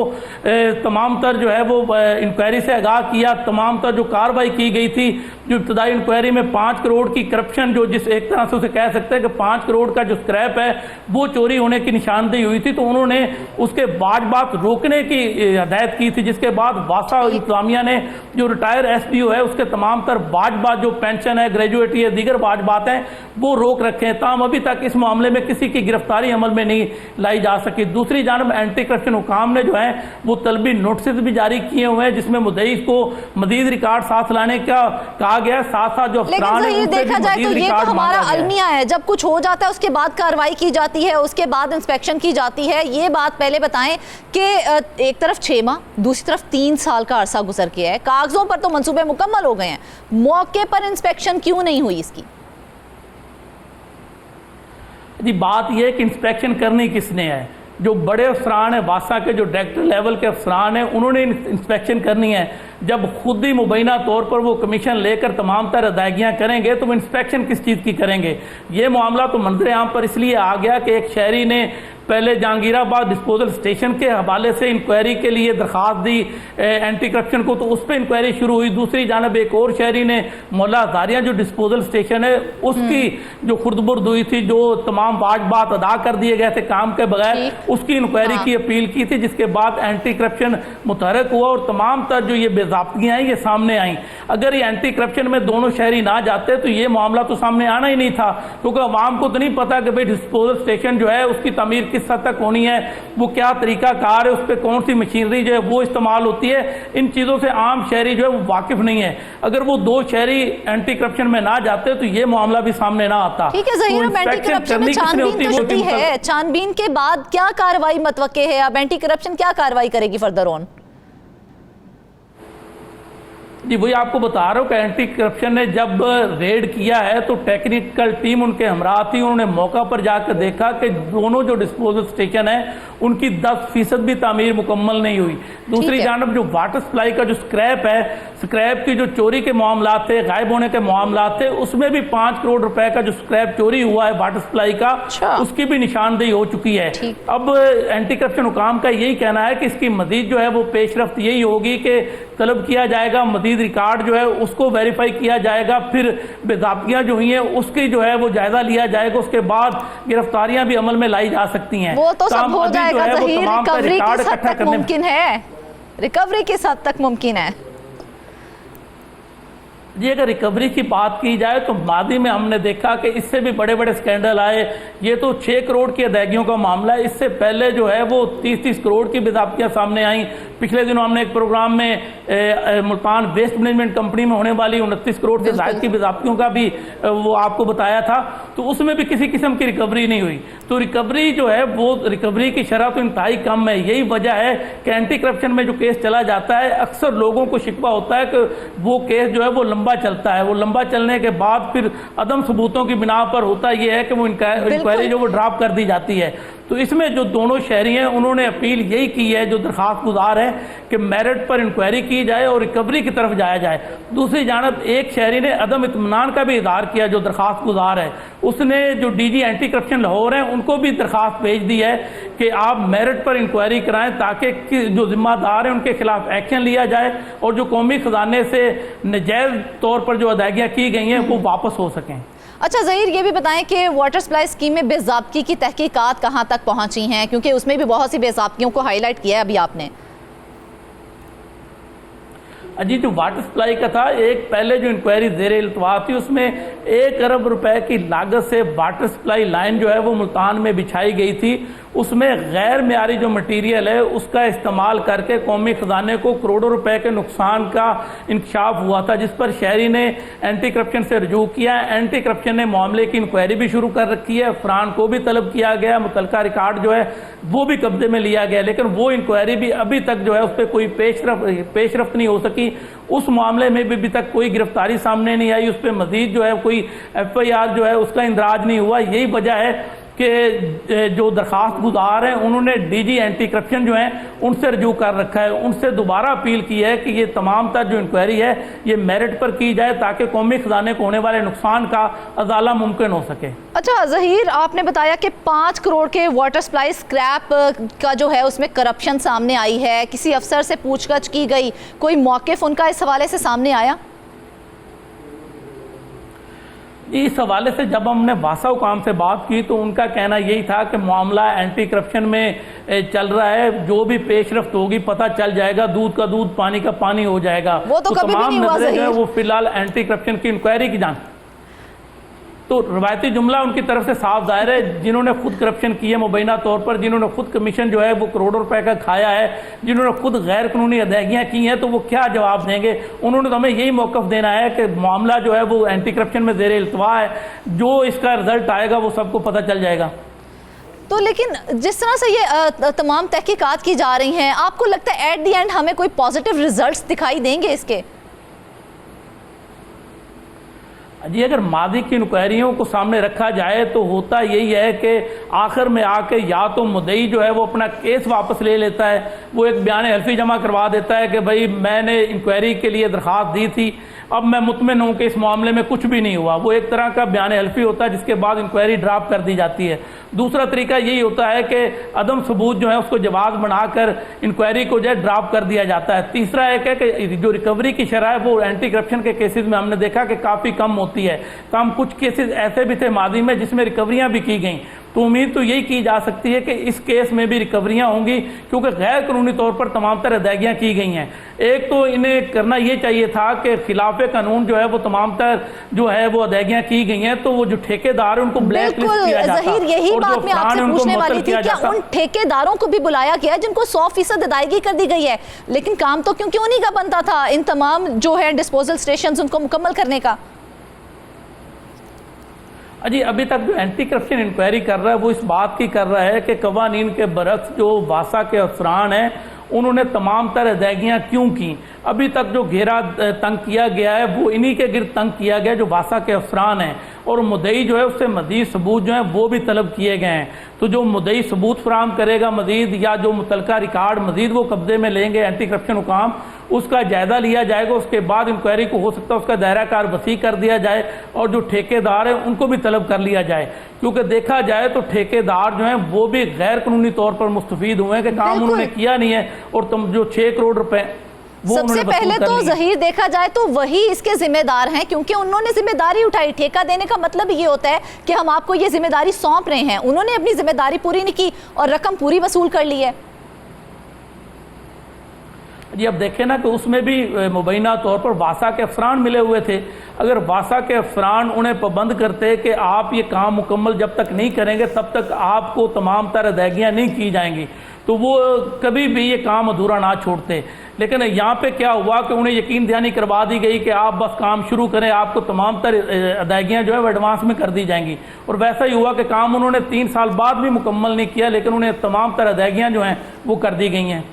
तमाम तर जो है वो इंक्वायरी से आगाह किया। तमाम तर जो कार्रवाई की गई थी, जो इब्तदाई इंक्वायरी में 5 करोड़ की करप्शन, जो जिस एक तरह से उसे कह सकते हैं कि 5 करोड़ का जो स्क्रैप है वो चोरी होने की निशानदेही हुई थी, तो उन्होंने उसके बात रोकने की हिदायत की थी। जिसके बाद वासा इंतजामिया ने जो रिटायर एसडीओ है उसके तमाम तर बात जो पेंशन है, ग्रेजुएटी है, दीगर बात हैं वो रोक रखे हैं। ताहम अभी तक इस मामले में किसी की गिरफ्तारी अमल में नहीं लाई जा सकी। दूसरी जानब एंटी करप्शन हुकाम ने जो है वो तलबी नोटिस भी जारी किए हुए हैं जिसमें मुद्दई को मजीद रिकॉर्ड साथ लाने का कहा गया है। साथ साथ जो अफसरान है देखा जाए तो ये तो हमारा अलमिया है, जब कुछ हो जाता है उसके बाद कार्रवाई की जाती है, उसके बाद इंस्पेक्शन की जाती है। ये बात पहले बताएं कि एक तरफ 6 माह, दूसरी तरफ 3 साल का अरसा गुजर गया है, कागजों पर तो मंसूबे मुकम्मल हो गए हैं, मौके पर इंस्पेक्शन क्यों नहीं हुई इसकी? जी बात यह है कि इंस्पेक्शन करनी किसने है? जो बड़े अफसरान हैं, वासा के जो डायरेक्टर लेवल के अफसरान हैं, उन्होंने इंस्पेक्शन करनी है। जब खुद ही मुबैना तौर पर वो कमीशन लेकर तमाम तरह अदायगियाँ करेंगे तो वो इंस्पेक्शन किस चीज़ की करेंगे? ये मामला तो मंजर आम पर इसलिए आ गया कि एक शहरी ने पहले जहांगीराबाद डिस्पोजल स्टेशन के हवाले से इंक्वायरी के लिए दरख्वास्त दी एंटी करप्शन को, तो उस पर इंक्वायरी शुरू हुई। दूसरी जानब एक और शहरी ने मौला हजारिया जो डिस्पोजल स्टेशन है उसकी जो खुर्द-बुर्द हुई थी, जो तमाम बात अदा कर दिए गए थे काम के बगैर, उसकी इंक्वायरी की अपील की थी, जिसके बाद एंटी करप्शन मुतहरक हुआ और तमाम तर जो ये बेज़ाब्तियाँ हैं ये सामने आई। अगर ये एंटी करप्शन में दोनों शहरी ना जाते तो ये मामला तो सामने आना ही नहीं था, क्योंकि अवाम को तो नहीं पता कि भाई डिस्पोजल स्टेशन जो है उसकी तमीर किस हद तक होनी है, वो क्या तरीका कार है, उस पर कौन सी मशीनरी जो है वो इस्तेमाल होती है। इन चीज़ों से आम शहरी जो है वो वाकिफ नहीं है। अगर वो 2 शहरी एंटी करप्शन में ना जाते तो ये मामला भी सामने ना आता। ठीक है ज़हीर, अब एंटी करप्शन में छानबीन तो शुरू है, छानबीन के बाद क्या कार्रवाई मतवक्के है? अब एंटी करप्शन क्या कार्रवाई करेगी फर्दर ऑन? जी वही आपको बता रहा हूँ कि एंटी करप्शन ने जब रेड किया है तो टेक्निकल टीम उनके हमरा थी, उन्होंने मौका पर जाकर देखा कि दोनों जो डिस्पोजल स्टेशन है उनकी 10% भी तामीर मुकम्मल नहीं हुई। दूसरी जानब जो वाटर सप्लाई का जो स्क्रैप है, स्क्रैप की जो चोरी के मामला थे, गायब होने के मामला थे, उसमें भी 5 करोड़ रुपए का जो स्क्रैप चोरी हुआ है वाटर सप्लाई का, उसकी भी निशानदेही हो चुकी है। अब एंटी करप्शन हुकाम का यही कहना है कि इसकी मजीद जो है वो पेशरफ्त यही होगी कि तलब किया जाएगा, मजीद रिकॉर्ड जो है उसको वेरीफाई किया जाएगा, फिर बेज़ाब्तियां जो हुई हैं उसकी जो है वो जायजा लिया जाएगा, उसके बाद गिरफ्तारियां भी अमल में लाई जा सकती हैं। वो तो सब हो जाएगा ज़हीर, रिकवरी किस हद तक मुमकिन है? रिकवरी किस हद तक मुमकिन है? जी अगर रिकवरी की बात की जाए तो मादी में हमने देखा कि इससे भी बड़े बड़े स्कैंडल आए। ये तो 6 करोड़ की अदायगियों का मामला है, इससे पहले जो है वो 30-30 करोड़ की बेज़ाब्तियां सामने आई। पिछले दिनों हमने एक प्रोग्राम में मुल्तान वेस्ट मैनेजमेंट कंपनी में होने वाली 29 करोड़ से ज़ायद की बेज़ाब्तियों का भी वो आपको बताया था, तो उसमें भी किसी किस्म की रिकवरी नहीं हुई। तो रिकवरी जो है वो रिकवरी की शरह तो इंतहाई कम है। यही वजह है कि एंटी करप्शन में जो केस चला जाता है अक्सर लोगों को शिकवा होता है कि वो केस जो है वो लंबा चलता है, वो लंबा चलने के बाद फिर अदम सबूतों की बिना पर होता यह है कि वो इंक्वायरी जो वो ड्रॉप कर दी जाती है। तो इसमें जो दोनों शहरी हैं उन्होंने अपील यही की है, जो दरखास्त गुजार है, कि मेरिट पर इंक्वायरी की जाए और रिकवरी की तरफ जाया जाए। दूसरी जानब एक शहरी ने अदम इत्मीनान का भी इजहार किया, जो दरखास्त गुजार है, उसने जो डीजी एंटी करप्शन लाहौर हैं उनको भी दरखास्त भेज दी है कि आप मेरिट पर इंक्वायरी कराएं ताकि जो जिम्मेदार हैं उनके खिलाफ एक्शन लिया जाए और जो कौमी खजाने से नजायज़ तौर पर जो अदायगियाँ की गई हैं वो वापस हो सकें। अच्छा ज़हीर, ये भी बताएं कि वाटर सप्लाई स्कीम में बेज़ाब्ती की तहकीकात कहाँ तक पहुँची हैं, क्योंकि उसमें भी बहुत सी बेज़ाब्तियों को हाईलाइट किया है अभी आपने। जी जो वाटर सप्लाई का था, एक पहले जो इंक्वायरी ज़ेर इल्तवा थी उसमें 1 अरब रुपए की लागत से वाटर सप्लाई लाइन जो है वो मुल्तान में बिछाई गई थी। उसमें गैर मियारी जो मटीरियल है उसका इस्तेमाल करके कौमी खजाने को करोड़ों रुपए के नुकसान का इंकशाफ हुआ था, जिस पर शहरी ने एंटी करप्शन से रजू किया। एंटी करप्शन ने मामले की इंक्वायरी भी शुरू कर रखी है, अफरान को भी तलब किया गया, मुतलका रिकॉर्ड जो है वो भी कब्जे में लिया गया, लेकिन वो इंक्वायरी भी अभी तक जो है उस पर कोई पेशरफ्त नहीं हो सकी। उस मामले में भी अभी तक कोई गिरफ्तारी सामने नहीं आई, उस पर मजीद जो है कोई FIR जो है उसका इंदराज नहीं हुआ। यही वजह है कि जो दरखास्त गुजार हैं उन्होंने DG एंटी करप्शन जो है उनसे रजू कर रखा है, उनसे दोबारा अपील की है कि ये तमाम तर जो इंक्वायरी है ये मेरिट पर की जाए ताकि कौमी खजाने को होने वाले नुकसान का अजाला मुमकिन हो सके। अच्छा ज़हीर, आपने बताया कि 5 करोड़ के वाटर सप्लाई स्क्रैप का जो है उसमें करप्शन सामने आई है, किसी अफसर से पूछताछ की गई, कोई मौक़िफ़ उनका इस हवाले से सामने आया? इस हवाले से जब हमने वासा हुकाम से बात की तो उनका कहना यही था कि मामला एंटी करप्शन में चल रहा है, जो भी पेशरफ्त होगी पता चल जाएगा, दूध का दूध पानी का पानी हो जाएगा। वो तो कभी भी नहीं हुआ जो है वो फिलहाल एंटी करप्शन की इंक्वायरी की जान। तो रवायती जुमला उनकी तरफ से साफ जाहिर है, जिन्होंने खुद करप्शन की है मुबैना तौर पर, जिन्होंने खुद कमीशन जो है वो करोड़ों रुपए का खाया है, जिन्होंने खुद गैर कानूनी अदायगियां की हैं, तो वो क्या जवाब देंगे? उन्होंने तो हमें यही मौक़िफ़ देना है कि मामला जो है वो एंटी करप्शन में ज़ेर इल्तवा है, जो इसका रिजल्ट आएगा वो सबको पता चल जाएगा। तो लेकिन जिस तरह से ये तमाम तहकीकात की जा रही हैं, आपको लगता है एट द एंड हमें कोई पॉजिटिव रिजल्ट्स दिखाई देंगे इसके? जी, अगर मादी की इंक्वायरियों को सामने रखा जाए तो होता यही है कि आखिर में आके या तो मुद्दई जो है वो अपना केस वापस ले लेता है, वो एक बयान हल्फी जमा करवा देता है कि भाई मैंने इंक्वायरी के लिए दरख्वास्त दी थी, अब मैं मुतमिन हूँ कि इस मामले में कुछ भी नहीं हुआ। वो एक तरह का बयान हल्फी होता है जिसके बाद इंक्वायरी ड्राफ्ट कर दी जाती है। दूसरा तरीका यही होता है कि अदम सबूत जो है उसको जवाब बनाकर इंक्वायरी को जो है ड्राफ्ट कर दिया जाता है। तीसरा एक है कि जो रिकवरी की शरह है वो एंटी करप्शन के केसेस में हमने देखा कि काफ़ी कम होती है। कम कुछ केसेस ऐसे भी थे मादी में जिसमें रिकवरियां भी की गई, तो उम्मीद तो यही की जा सकती है कि इस केस में भी रिकवरियां होंगी, क्योंकि गैर कानूनी तौर पर तमाम तरह अदायगियां की गई हैं। एक तो इन्हें करना ये चाहिए था कि खिलाफ कानून जो है वो तमाम तरह जो है वो अदायगियां की गई हैं, तो वो जो ठेकेदार है उनको ब्लैक लिस्ट किया जाता। ज़हीर, यही बात मैं आपसे पूछने वाली थी, क्या उन ठेकेदारों को भी बुलाया गया जिनको 100% अदायगी कर दी गई है, लेकिन काम तो क्योंकि उन्हीं का बनता था इन तमाम जो है डिस्पोजल स्टेशन उनको मुकम्मल करने का? अजी, अभी तक जो एंटी करप्शन इंक्वायरी कर रहा है वो इस बात की कर रहा है कि कवानीन के बरक्स जो वासा के अफसरान हैं उन्होंने तमाम तरह अदायगियाँ क्यों की। अभी तक जो घेरा तंग किया गया है वो इन्हीं के गिर्द तंग किया गया जो वासा के अफसरान हैं, और मुद्दई जो है उससे मज़ीद सबूत जो है वो भी तलब किए गए हैं। तो जो मुद्दई सबूत फराहम करेगा मज़ीद, या जो मुतलका रिकॉर्ड मज़ीद वो कब्जे में लेंगे एंटी करप्शन हुकाम, उसका जायज़ा लिया जाएगा। उसके बाद इंक्वायरी को हो सकता है उसका दायरा कार वसी कर दिया जाए और जो ठेकेदार हैं उनको भी तलब कर लिया जाए, क्योंकि देखा जाए तो ठेकेदार जो हैं वो भी गैर कानूनी तौर पर मुस्तफीद हुए हैं कि काम उन्होंने किया नहीं है, और तुम जो 6 करोड़ रुपए सबसे पहले तो ज़हीर देखा जाए तो वही इसके जिम्मेदार हैं, क्योंकि उन्होंने जिम्मेदारी उठाई। ठेका देने का मतलब ये होता है कि हम आपको ये जिम्मेदारी सौंप रहे हैं, उन्होंने अपनी जिम्मेदारी पूरी नहीं की और रकम पूरी वसूल कर ली है। जी, अब देखें ना कि उसमें भी मुबैना तौर पर वासा के अफसरान मिले हुए थे। अगर वासा के अफसरान उन्हें पाबंद करते कि आप ये काम मुकम्मल जब तक नहीं करेंगे तब तक आपको तमाम तरह अदायगियाँ नहीं की जाएंगी, तो वो कभी भी ये काम अधूरा ना छोड़ते। लेकिन यहाँ पे क्या हुआ कि उन्हें यकीन दहानी करवा दी गई कि आप बस काम शुरू करें, आपको तमाम तरह अदायगियाँ जो है वो एडवांस में कर दी जाएंगी, और वैसा ही हुआ कि काम उन्होंने 3 साल बाद भी मुकम्मल नहीं किया, लेकिन उन्हें तमाम तरह अदायगियाँ जो हैं वो कर दी गई हैं।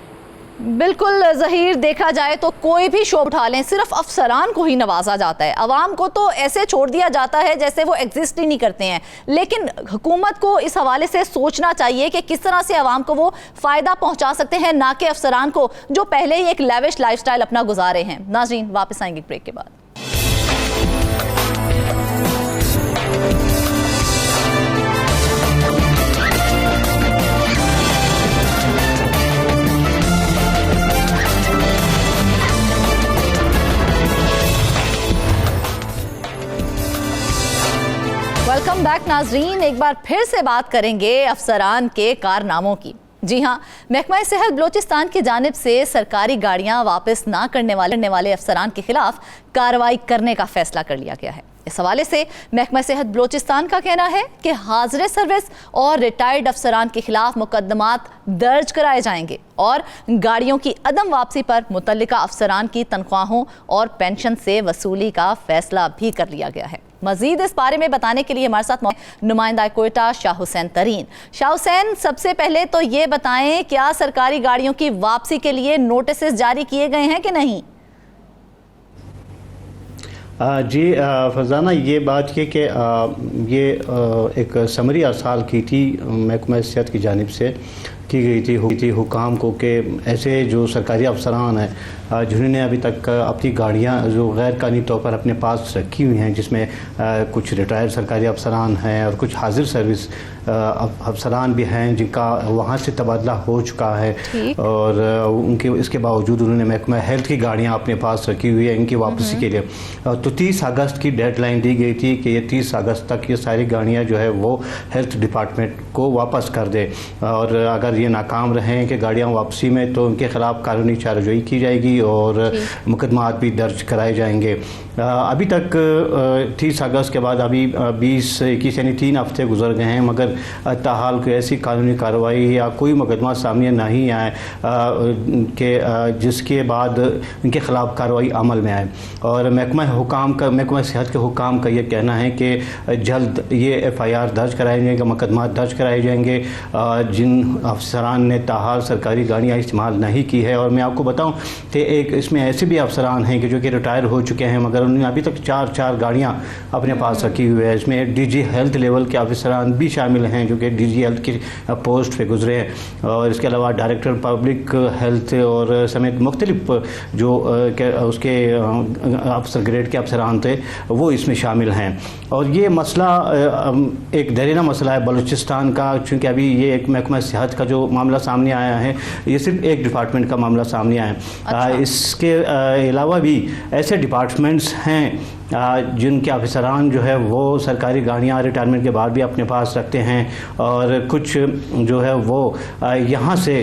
बिल्कुल ज़हीर, देखा जाए तो कोई भी शो उठा लें सिर्फ अफसरान को ही नवाजा जाता है, अवाम को तो ऐसे छोड़ दिया जाता है जैसे वो एग्जिस्ट ही नहीं करते हैं। लेकिन हुकूमत को इस हवाले से सोचना चाहिए कि किस तरह से अवाम को वो फ़ायदा पहुंचा सकते हैं, ना कि अफसरान को जो पहले ही एक लेविश लाइफस्टाइल अपना गुजारे हैं। नाज़रीन, वापस आएंगे ब्रेक के बाद। वेलकम बैक नाजरीन, एक बार फिर से बात करेंगे अफसरान के कारनामों की। जी हाँ, महकमा सेहत बलोचिस्तान की जानिब से सरकारी गाड़ियां वापस ना करने वाले अफसरान के खिलाफ कार्रवाई करने का फैसला कर लिया गया है। इस हवाले से महकमा सेहत बलोचिस्तान का कहना है कि हाजिर सर्विस और रिटायर्ड अफसरान के खिलाफ मुकदमात दर्ज कराए जाएंगे और गाड़ियों की अदम वापसी पर मुतल्लिका अफसरान की तनख्वाहों और पेंशन से वसूली का फैसला भी कर लिया गया है। मजीद इस बारे में बताने के लिए हमारे साथ नुमाइंदा कोयटा शाह हुसैन तरीन। शाह हुसैन, सबसे पहले तो ये बताएं, क्या सरकारी गाड़ियों की वापसी के लिए नोटिस जारी किए गए हैं कि नहीं? जी फरजाना, ये बात ये कि ये एक समरी अरसाल की थी महकमा सेहत की जानिब से की गई थी हुकाम को कि ऐसे जो सरकारी अफसरान हैं जिन्होंने अभी तक अपनी गाड़ियां जो गैर कानूनी तौर पर अपने पास रखी हुई हैं, जिसमें कुछ रिटायर्ड सरकारी अफसरान हैं और कुछ हाजिर सर्विस अफसरान भी हैं जिनका वहाँ से तबादला हो चुका है और उनके इसके बावजूद उन्होंने महकमा हेल्थ की गाड़ियाँ अपने पास रखी हुई है इनकी वापसी के लिए। तो 30 अगस्त की डेडलाइन दी गई थी कि ये 30 अगस्त तक ये सारी गाड़ियाँ जो है वो हेल्थ डिपार्टमेंट को वापस कर दे और अगर ये नाकाम रहें कि गाड़ियाँ वापसी में तो उनके ख़िलाफ़ कानूनी चाराजोई की जाएगी और मुकदमात भी दर्ज कराए जाएंगे। अभी तक 30 अगस्त के बाद अभी 20-21 यानी 3 हफ्ते गुजर गए हैं, मगर ताहाल कोई ऐसी कानूनी कार्रवाई या कोई मुकदमा सामने नहीं आए कि जिसके बाद उनके ख़िलाफ़ कार्रवाई अमल में आए। और महकमा सेहत के हुकाम का ये कहना है कि जल्द ये FIR दर्ज कराए जाएंगे, मुकदमा दर्ज कराए जाएंगे जिन अफसरान ने ताहाल सरकारी गाड़ियाँ इस्तेमाल नहीं की है। और मैं आपको बताऊँ कि एक इसमें ऐसे भी अफसरान हैं कि जो कि रिटायर हो चुके हैं मगर उन्होंने अभी तक 4 गाड़ियाँ अपने पास रखी हुई है। इसमें DG हेल्थ लेवल के अफसरान भी शामिल हैं जो कि DG हेल्थ की पोस्ट पे गुजरे हैं और इसके अलावा डायरेक्टर पब्लिक हेल्थ और समेत मुख्तलिफ जो उसके अफसर ग्रेड के अफसरान थे वो इसमें शामिल हैं। और ये मसला एक दरीना मसला है बलूचिस्तान का, चूँकि अभी ये एक महकमा सेहत का जो मामला सामने आया है ये सिर्फ एक डिपार्टमेंट का मामला सामने आया है। इसके अलावा भी ऐसे डिपार्टमेंट्स हैं जिनके अफसरान जो है वो सरकारी गाड़ियाँ रिटायरमेंट के बाद भी अपने पास रखते हैं और कुछ जो है वो यहाँ से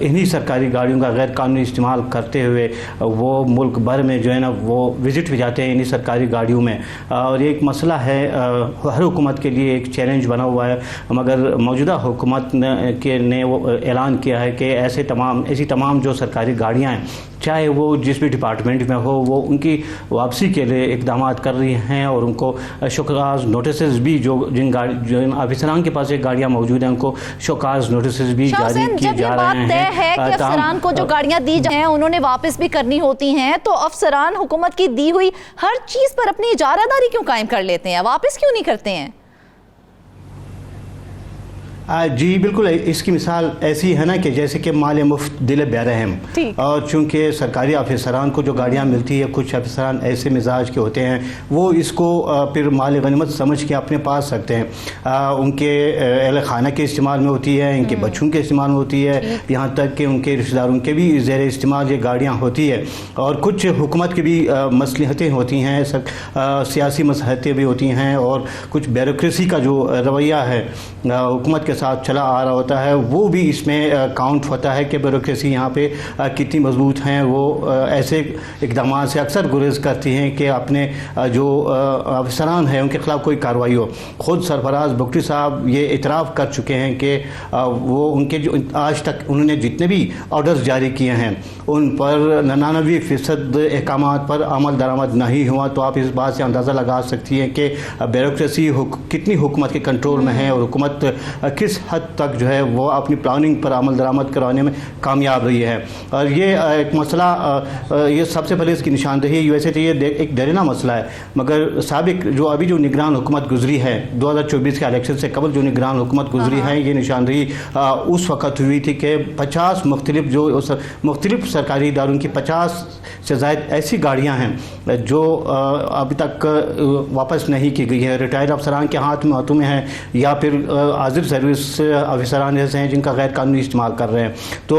इन्हीं सरकारी गाड़ियों का गैर कानूनी इस्तेमाल करते हुए वो मुल्क भर में जो है ना वो विज़िट भी जाते हैं इन्हीं सरकारी गाड़ियों में। और ये एक मसला है, हर हुकूमत के लिए एक चैलेंज बना हुआ है, मगर मौजूदा हुकूमत ने वो ऐलान किया है कि ऐसी तमाम जो सरकारी गाड़ियाँ हैं चाहे वो जिस भी डिपार्टमेंट में हो वो उनकी वापसी के लिए इक़दाम कर रही हैं और उनको शोकाज नोटिस भी जिन अफसरान के पास एक गाड़ियाँ मौजूद हैं उनको शोकाज नोटिस भी जारी किए जा रहे हैं। कि अफसरान को जो गाड़ियाँ दी जाए उन्होंने वापस भी करनी होती हैं, तो अफसरान हुकूमत की दी हुई हर चीज़ पर अपनी इजारादारी क्यों कायम कर लेते हैं, वापस क्यों नहीं करते हैं? जी बिल्कुल, इसकी मिसाल ऐसी है ना कि जैसे कि माल मुफ्त दिल बेरहम। और चूँकि सरकारी अफसरान को जो गाड़ियाँ मिलती है कुछ अफसरान ऐसे मिजाज के होते हैं वो इसको फिर माल गनीमत समझ के अपने पास रखते हैं। उनके अहल खाना के इस्तेमाल में होती है, इनके बच्चों के इस्तेमाल में होती है, यहाँ तक कि उनके रिश्तेदारों के भी ज़ेर इस्तेमाल ये गाड़ियाँ होती है। और कुछ हुकूमत की भी मसलहतें होती हैं, सियासी मसलहतें भी होती हैं और कुछ ब्यूरोक्रेसी का जो रवैया है हुकूमत के साथ चला आ रहा होता है वो भी इसमें काउंट होता है कि ब्यूरोक्रेसी यहाँ पे कितनी मजबूत हैं। वो ऐसे इक़दाम से अक्सर गुरेज करती हैं कि अपने जो अफसरान हैं उनके ख़िलाफ़ कोई कार्रवाई हो। ख़ुद सरफराज भुगटी साहब ये इतराफ़ कर चुके हैं कि वो उनके जो आज तक उन्होंने जितने भी ऑर्डर्स जारी किए हैं उन पर 99% अहकामात पर अमल दरामद नहीं हुआ। तो आप इस बात से अंदाज़ा लगा सकती हैं कि ब्यूरोक्रेसी कितनी हुकूमत के कंट्रोल में है और हुकूमत किस हद तक जो है वो अपनी प्लानिंग पर अमल दरामद करवाने में कामयाब रही है। और ये एक मसला, ये सबसे पहले इसकी निशानदेही वैसे तो ये एक दरीना मसला है, मगर साबिक जो अभी जो निगरान हुकूमत गुजरी है 2024 के इलेक्शन से कबल जो निगरान हुकूमत गुजरी है ये निशानदेही उस वक़्त हुई थी कि 50 मुख्तलिफ सरकारी इदारों की 50 से ज़ायद ऐसी गाड़ियाँ हैं जो अभी तक वापस नहीं की गई है, रिटायर्ड अफसरान के हाथों में है या फिर हाजिर सर्विस अफसरान ऐसे हैं जिनका गैर कानूनी इस्तेमाल कर रहे हैं। तो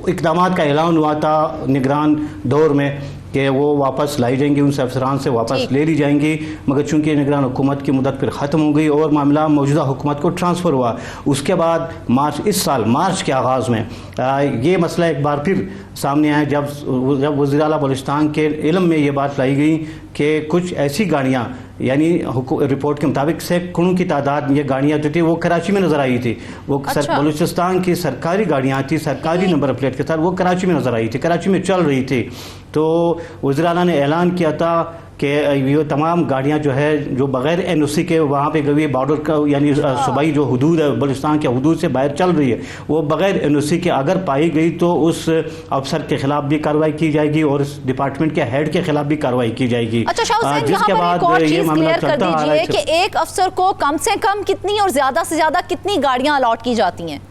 इक़दामात का ऐलान हुआ था निगरान दौर में कि वो वापस लाई जाएंगी, उनसे अफसरान से वापस ले ली जाएंगी, मगर चूंकि निगरान हुकूमत की मुद्दत फिर ख़त्म हो गई और मामला मौजूदा हुकूमत को ट्रांसफ़र हुआ। उसके बाद इस साल मार्च के आगाज़ में ये मसला एक बार फिर सामने आया जब वज़ीर आला बलूचिस्तान के इल्म में ये बात लाई गई कि कुछ ऐसी गाड़ियाँ यानी रिपोर्ट के मुताबिक सैकड़ों की तादाद में ये गाड़ियाँ जो थी वो कराची में नज़र आई थी। वो अच्छा। बलूचिस्तान की सरकारी गाड़ियाँ थी, सरकारी नंबर प्लेट के साथ, वो कराची में नज़र आई थी, कराची में चल रही थी। तो वज़ीर आला ने ऐलान किया था कि ये तमाम गाड़ियाँ जो है जो बग़ैर NOC के वहाँ पे गई बॉर्डर का यानी सूबाई जो हदूद है बलूचिस्तान के हदूद से बाहर चल रही है, वो बग़ैर NOC के अगर पाई गई तो उस अफसर के खिलाफ भी कार्रवाई की जाएगी और इस डिपार्टमेंट के हेड के खिलाफ भी कार्रवाई की जाएगी। अच्छा शाह हुसैन, जिसके यहाँ पर बाद एक और ये चीज़ मामला क्लियर कर चलता आ रहा है दीजिए कि एक अफसर को कम से कम कितनी और ज़्यादा से ज़्यादा कितनी गाड़ियाँ अलॉट की जाती हैं?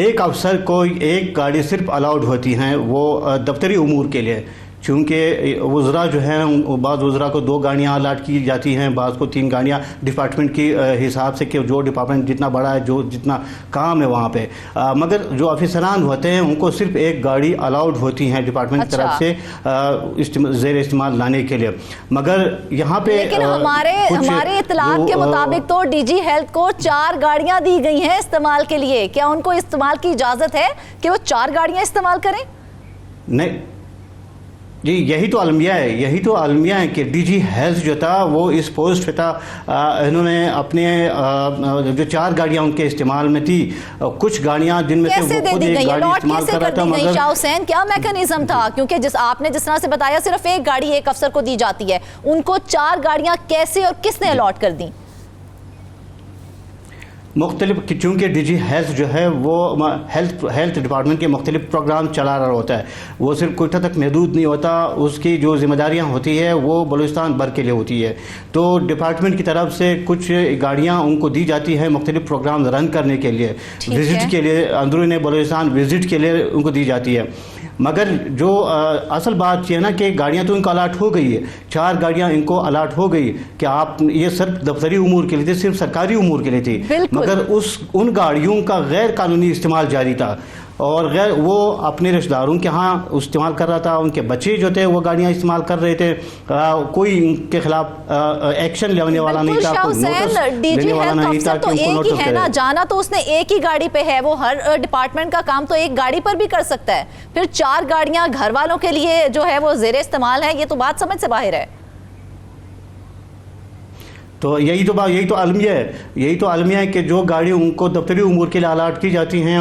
एक अफसर को एक गाड़ी सिर्फ अलाउड होती हैं वो दफ्तरी उमूर के लिए, चूँकि वज़रा जो हैं बाज़ वज़रा को 2 गाड़ियाँ अलाट की जाती हैं, बाज़ को 3 गाड़ियाँ डिपार्टमेंट की हिसाब से कि जो डिपार्टमेंट जितना बड़ा है, जो जितना काम है वहाँ पे। मगर जो अफसरान होते हैं उनको सिर्फ एक गाड़ी अलाउड होती हैं डिपार्टमेंट की तरफ से ज़ेर इस्तेमाल लाने के लिए। मगर यहाँ पे लेकिन हमारे इत्तलात के मुताबिक तो DG हेल्थ को 4 गाड़ियाँ दी गई हैं इस्तेमाल के लिए। क्या उनको इस्तेमाल की इजाज़त है कि वो 4 गाड़ियाँ इस्तेमाल करें? नहीं जी, यही तो अलमिया है, यही तो अलमिया है कि DG हेल्थ जो था वो इस पोस्ट पे था। इन्होंने अपने जो 4 गाड़ियां उनके इस्तेमाल में थी, कुछ गाड़ियां जिनमें से वो खुद एक गाड़ी इस्तेमाल कर रहा था। मगर शाह हुसैन क्या मैकेनिज्म था? क्योंकि आपने जिस तरह से बताया सिर्फ एक गाड़ी एक अफसर को दी जाती है, उनको 4 गाड़ियां कैसे और किसने अलॉट कर दी? मुख्तलिफ, चूँकि DG हेल्थ जो है वो हेल्थ डिपार्टमेंट के मुख्तलिफ प्रोग्राम चला रहा होता है, वो सिर्फ कोयटा तक महदूद नहीं होता, उसकी जो जिम्मेदारियाँ होती है वो बलूचिस्तान भर के लिए होती है। तो डिपार्टमेंट की तरफ से कुछ गाड़ियाँ उनको दी जाती हैं मुख्तलिफ प्रोग्राम रन करने के लिए, विज़िट के लिए, अंदरूनी बलूचिस्तान विज़िट के लिए उनको दी जाती है। मगर जो असल बात यह है ना कि गाड़ियाँ तो इनको अलाट हो गई है, 4 गाड़ियाँ इनको अलाट हो गई कि आप ये सिर्फ दफ्तरी उमूर के लिए थी, सिर्फ सरकारी उमूर के लिए थी, मगर उन गाड़ियों का गैर कानूनी इस्तेमाल जारी था और गैर वो अपने रिश्तेदारों के यहाँ इस्तेमाल कर रहा था, उनके बच्चे जो थे वो गाड़ियाँ इस्तेमाल कर रहे थे, कोई उनके खिलाफ एक्शन लेने वाला नहीं था, कोई नोटिस लेने वाला नहीं था कि उनको नोटिस है ना, जाना तो उसने एक ही गाड़ी पे है, वो हर डिपार्टमेंट का काम तो एक गाड़ी पर भी कर सकता है, फिर 4 गाड़ियाँ घर वालों के लिए जो है वो ज़ेर इस्तेमाल है, ये तो बात समझ से बाहर है। तो यही तो अलमिया है कि जो गाड़ी उनको दफ्तरी उमूर के लिए अलाट की जाती हैं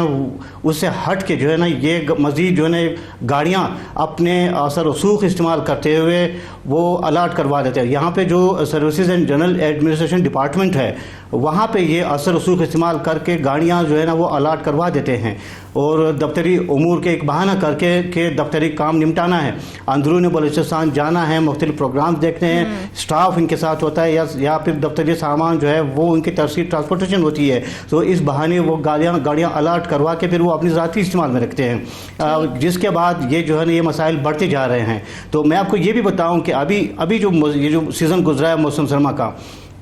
उससे हट के जो है ना ये मज़ीद जो है ना गाड़ियाँ अपने असर रसूख इस्तेमाल करते हुए वो अलाट करवा देते हैं। यहाँ पे जो services and general administration department है वहाँ पे ये असर रसूख इस्तेमाल करके गाड़ियाँ जो है ना वो अलाट करवा देते हैं और दफ्तरी उमूर के एक बहाना करके के दफ्तरी काम निपटाना है, अंदरूनी बलूचिस्तान जाना है, मुख्तलिफ प्रोग्राम देखने हैं, स्टाफ इनके साथ होता है या फिर दफ्तरी सामान जो है वो उनकी तरफ से ट्रांसपोर्टेशन होती है, तो इस बहाने वो गाड़ियाँ अलाट करवा के फिर वो अपनी ज़ाती इस्तेमाल में रखते हैं, जिसके बाद ये जो है ना ये मसाइल बढ़ते जा रहे हैं। तो मैं आपको ये भी बताऊँ कि अभी जो सीज़न गुजरा है मौसम सरमा का,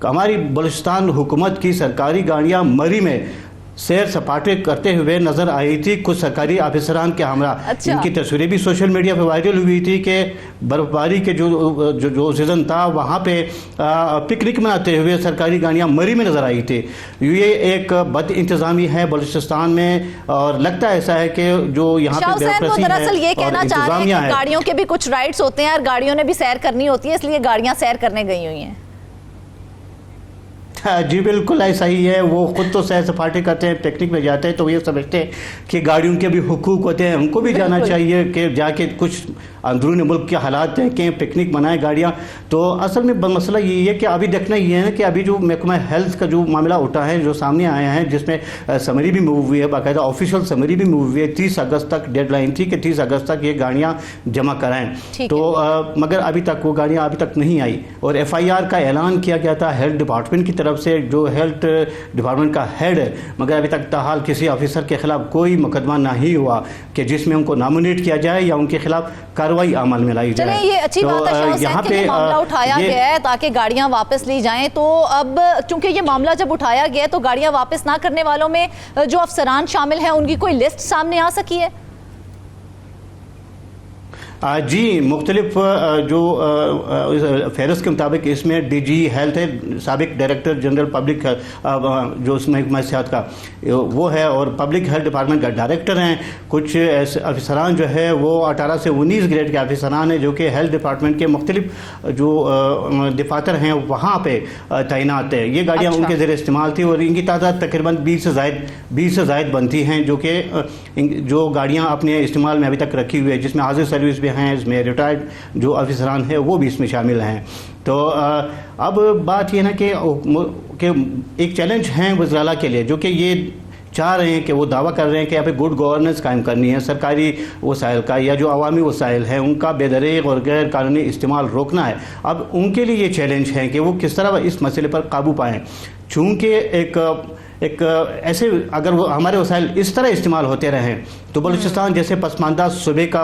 हमारी बलूचिस्तान हुकूमत की सरकारी गाड़ियाँ मरी में सैर सपाटे करते हुए नजर आई थी, कुछ सरकारी अफसरान के हमरा। अच्छा। इनकी तस्वीरें भी सोशल मीडिया पे वायरल हुई थी कि बर्फबारी के जो सीज़न था वहाँ पे पिकनिक मनाते हुए सरकारी गाड़ियाँ मरी में नजर आई थी। ये एक बद इंतज़ामी है बलूचिस्तान में और लगता है ऐसा है कि जो यहाँ पे ब्यूरोक्रेसी है, दरअसल ये कहना चाह रहे हैं कि गाड़ियों के भी कुछ राइट्स होते हैं और गाड़ियों ने भी सैर करनी होती है, इसलिए गाड़ियाँ सैर करने गई हुई हैं। जी बिल्कुल ऐसा ही है, वो खुद तो सैर सपाटे करते हैं, पिकनिक में जाते हैं तो ये समझते हैं कि गाड़ियों के भी हुकूक होते हैं, उनको भी जाना चाहिए कि जाके कुछ अंदरूनी मुल्क के हालात देखें, पिकनिक मनाएं गाड़ियाँ। तो असल में मसला यही है कि अभी देखना ये है ना कि अभी जो महकमा हेल्थ का जो मामला उठा है, जो सामने आया है, जिसमें समरी भी मूव हुई है, बाकायदा ऑफिशियल समरी भी मूव हुई है, 30 अगस्त तक डेडलाइन थी कि 30 अगस्त तक ये गाड़ियाँ जमा कराएँ। तो मगर अभी तक वो गाड़ियाँ अभी तक नहीं आई और FIR का ऐलान किया गया था हेल्थ डिपार्टमेंट की तरफ से, जो हेल्थ डिपार्टमेंट का हेड है, मगर अभी तक ताहाल किसी ऑफिसर के खिलाफ कोई मुकदमा नहीं हुआ कि जिसमें उनको नॉमिनेट किया जाए या उनके खिलाफ कार्रवाई अमल में लाई जाए। चलिए ये अच्छी बात है यहाँ पे मामला उठाया गया है ताकि गाड़ियां वापस ली जाएं। तो अब चूंकि ये मामला जब उठाया गया तो गाड़ियां वापस ना करने वालों में जो अफसरान शामिल हैं उनकी कोई लिस्ट सामने आ सकी है? जी, मुख्तलिफ जो फहरिस्त के मुताबिक इसमें DG हेल्थ है, साबिक डायरेक्टर जनरल पब्लिक जो उसमें महकमा सेहत का वो है, और पब्लिक हेल्थ डिपार्टमेंट का डायरेक्टर हैं। कुछ ऐसे अफसरान जो है वो 18 से 19 ग्रेड के अफसरान हैं जो कि हेल्थ डिपार्टमेंट के मुख्तलिफ जो दफातर हैं वहाँ पे तैनात है। ये गाड़ियाँ उनके ज़रिए इस्तेमाल थी और इनकी तादाद तकरीबन 20 से ज़ायद बनती हैं, जो कि जो गाड़ियाँ अपने इस्तेमाल में अभी तक रखी हुई है, जिसमें हाजिर सर्विस भी हैं, इसमें रिटायर्ड जो अफसरान हैं वो भी इसमें शामिल हैं। तो अब बात ये ना कि एक चैलेंज है वज़राला के लिए, जो कि ये चाह रहे हैं कि वो दावा कर रहे हैं कि यहाँ पे गुड गवर्नेंस कायम करनी है, सरकारी वसाइल का या जो अवामी वसाइल हैं उनका बेदरीग और गैर कानूनी इस्तेमाल रोकना है। अब उनके लिए ये चैलेंज है कि वो किस तरह इस मसले पर काबू पाएँ, चूँकि एक ऐसे अगर वो हमारे वसाइल इस तरह इस्तेमाल होते रहें तो बलूचिस्तान जैसे पसमानदा सूबे का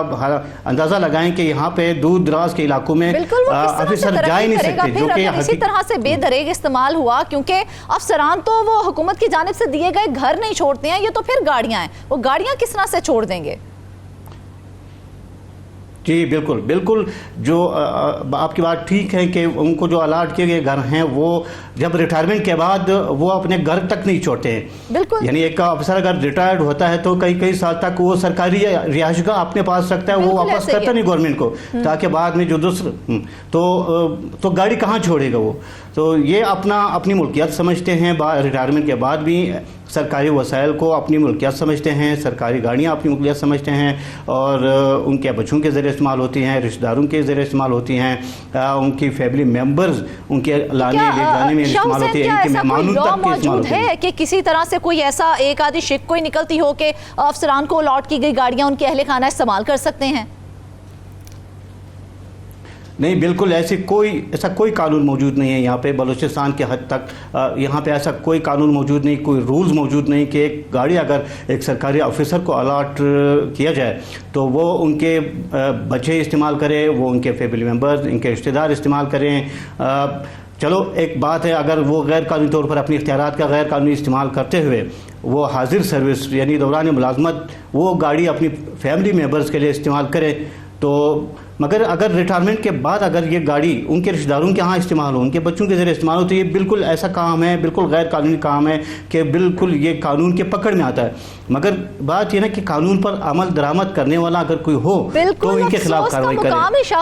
अंदाज़ा लगाएं कि यहाँ पे दूर दराज के इलाकों में अफसर जा ही नहीं सकते, जो कि इसी तरह से बेदरेग इस्तेमाल हुआ, क्योंकि अफसरान तो वो हुकूमत की जानिब से दिए गए घर नहीं छोड़ते हैं, ये तो फिर गाड़ियाँ हैं, वो गाड़ियाँ किस तरह से छोड़ देंगे? जी बिल्कुल बिल्कुल, जो आपकी बात ठीक है कि उनको जो अलाट किए गए घर हैं वो जब रिटायरमेंट के बाद वो अपने घर तक नहीं छोड़ते हैं। बिल्कुल, यानी एक अफसर अगर रिटायर्ड होता है तो कई साल तक वो सरकारी रिहाइशगाह अपने पास रखता है, वो वापस करता नहीं गवर्नमेंट को, ताकि बाद में जो दूसरा तो गाड़ी कहाँ छोड़ेगा वो। तो ये अपनी मुल्कियत समझते हैं, रिटायरमेंट के बाद भी सरकारी वसाइल को अपनी मुल्कियत समझते हैं, सरकारी गाड़ियाँ अपनी मुल्कियत समझते हैं, और उनके बच्चों के ज़रिए इस्तेमाल होती हैं, रिश्तेदारों के ज़रिए इस्तेमाल होती हैं, उनकी फैमिली मेम्बर्स उनके लाने ले जाने में इस्तेमाल होती है, इनके मेहमानों तक के इस्तेमाल होती है। कि किसी तरह से कोई ऐसा एक आधी शिक कोई निकलती हो कि अफसरान को अलॉट की गई गाड़ियाँ उनके अहले खाना इस्तेमाल कर सकते हैं? नहीं, बिल्कुल ऐसा कोई कानून मौजूद नहीं है यहाँ पे बलूचिस्तान के हद तक। यहाँ पे ऐसा कोई कानून मौजूद नहीं, कोई रूल्स मौजूद नहीं कि एक गाड़ी अगर एक सरकारी ऑफिसर को अलाट किया जाए तो वो उनके बच्चे इस्तेमाल करें, वो उनके फैमिली मेम्बर्स, इनके रिश्तेदार इस्तेमाल करें। चलो एक बात है, अगर वो गैर कानूनी तौर पर अपनी इख्तियारात का गैर कानूनी इस्तेमाल करते हुए वो हाजिर सर्विस यानी दौरान मुलाजमत वो गाड़ी अपनी फैमिली मेम्बर्स के लिए इस्तेमाल करें तो, मगर अगर रिटायरमेंट के बाद अगर ये गाड़ी उनके रिश्तेदारों के यहाँ इस्तेमाल हो, उनके बच्चों के ज़रिए इस्तेमाल हो, तो ये बिल्कुल ऐसा काम है, बिल्कुल गैर कानूनी काम है कि बिल्कुल ये कानून के पकड़ में आता है। मगर बात ये ना कि कानून पर अमल दरामद करने वाला अगर कोई हो तो इनके खिलाफ कार्रवाई करें।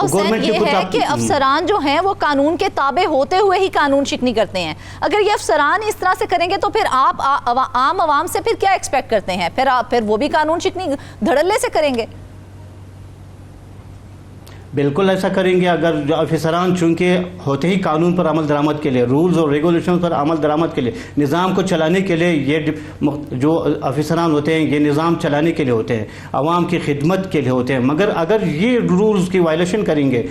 गवर्नमेंट ये है कि अफसरान जो हैं वो कानून के ताबे होते हुए ही कानून शिकनी करते हैं। अगर ये अफसरान इस तरह से करेंगे तो फिर आप आम आवाम से फिर क्या एक्सपेक्ट करते हैं? फिर वो भी कानून शिकनी धड़ल्ले से करेंगे? बिल्कुल ऐसा करेंगे। अगर अफसरान चूँकि होते ही कानून पर अमल दरामद के लिए, रूल्स और रेगुलेशन पर अमल दरामद के लिए, निज़ाम को चलाने के लिए, ये जो अफसरान होते हैं ये निज़ाम चलाने के लिए होते हैं, आवाम की खिदमत के लिए होते हैं। मगर अगर ये रूल्स की वायलेशन करेंगे,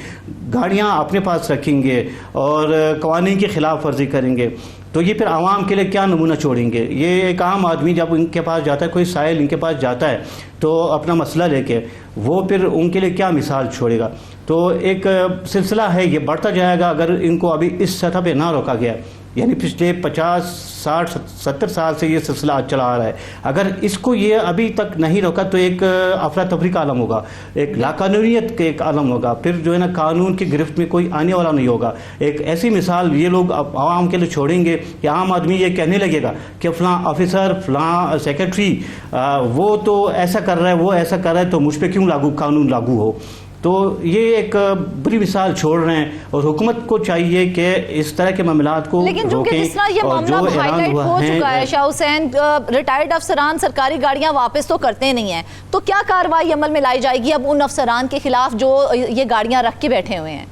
गाड़ियाँ अपने पास रखेंगे और कवानीन की खिलाफ वर्जी करेंगे तो ये फिर आवाम के लिए क्या नमूना छोड़ेंगे। ये एक आम आदमी जब इनके पास जाता है, कोई साइल इनके पास जाता है तो अपना मसला लेके वो फिर उनके लिए क्या मिसाल छोड़ेगा। तो एक सिलसिला है, ये बढ़ता जाएगा अगर इनको अभी इस सतह पे ना रोका गया। यानी पिछले 50, 60, 70 साल से ये सिलसिला चला आ रहा है। अगर इसको ये अभी तक नहीं रोका तो एक अफरा तफरी का आलम होगा, एक लाकानूनियत का एक आलम होगा, फिर जो है ना कानून की गिरफ्त में कोई आने वाला नहीं होगा। एक ऐसी मिसाल ये लोग आवाम के लिए छोड़ेंगे कि आम आदमी ये कहने लगेगा कि फ़लाँ ऑफिसर, फ़लाँ सेक्रेटरी वो तो ऐसा कर रहा है, वो ऐसा कर रहा है, तो मुझ पर क्यों कानून लागू हो। तो ये एक बुरी मिसाल छोड़ रहे हैं और हुकूमत को चाहिए कि इस तरह के मामलात को लेकिन जो कि जिस तरह ये मामला हाईलाइट हो चुका है शाह हुसैन, रिटायर्ड अफसरान सरकारी गाड़ियां वापस तो करते नहीं हैं, तो क्या कार्रवाई अमल में लाई जाएगी अब उन अफसरान के खिलाफ जो ये गाड़ियां रख के बैठे हुए हैं?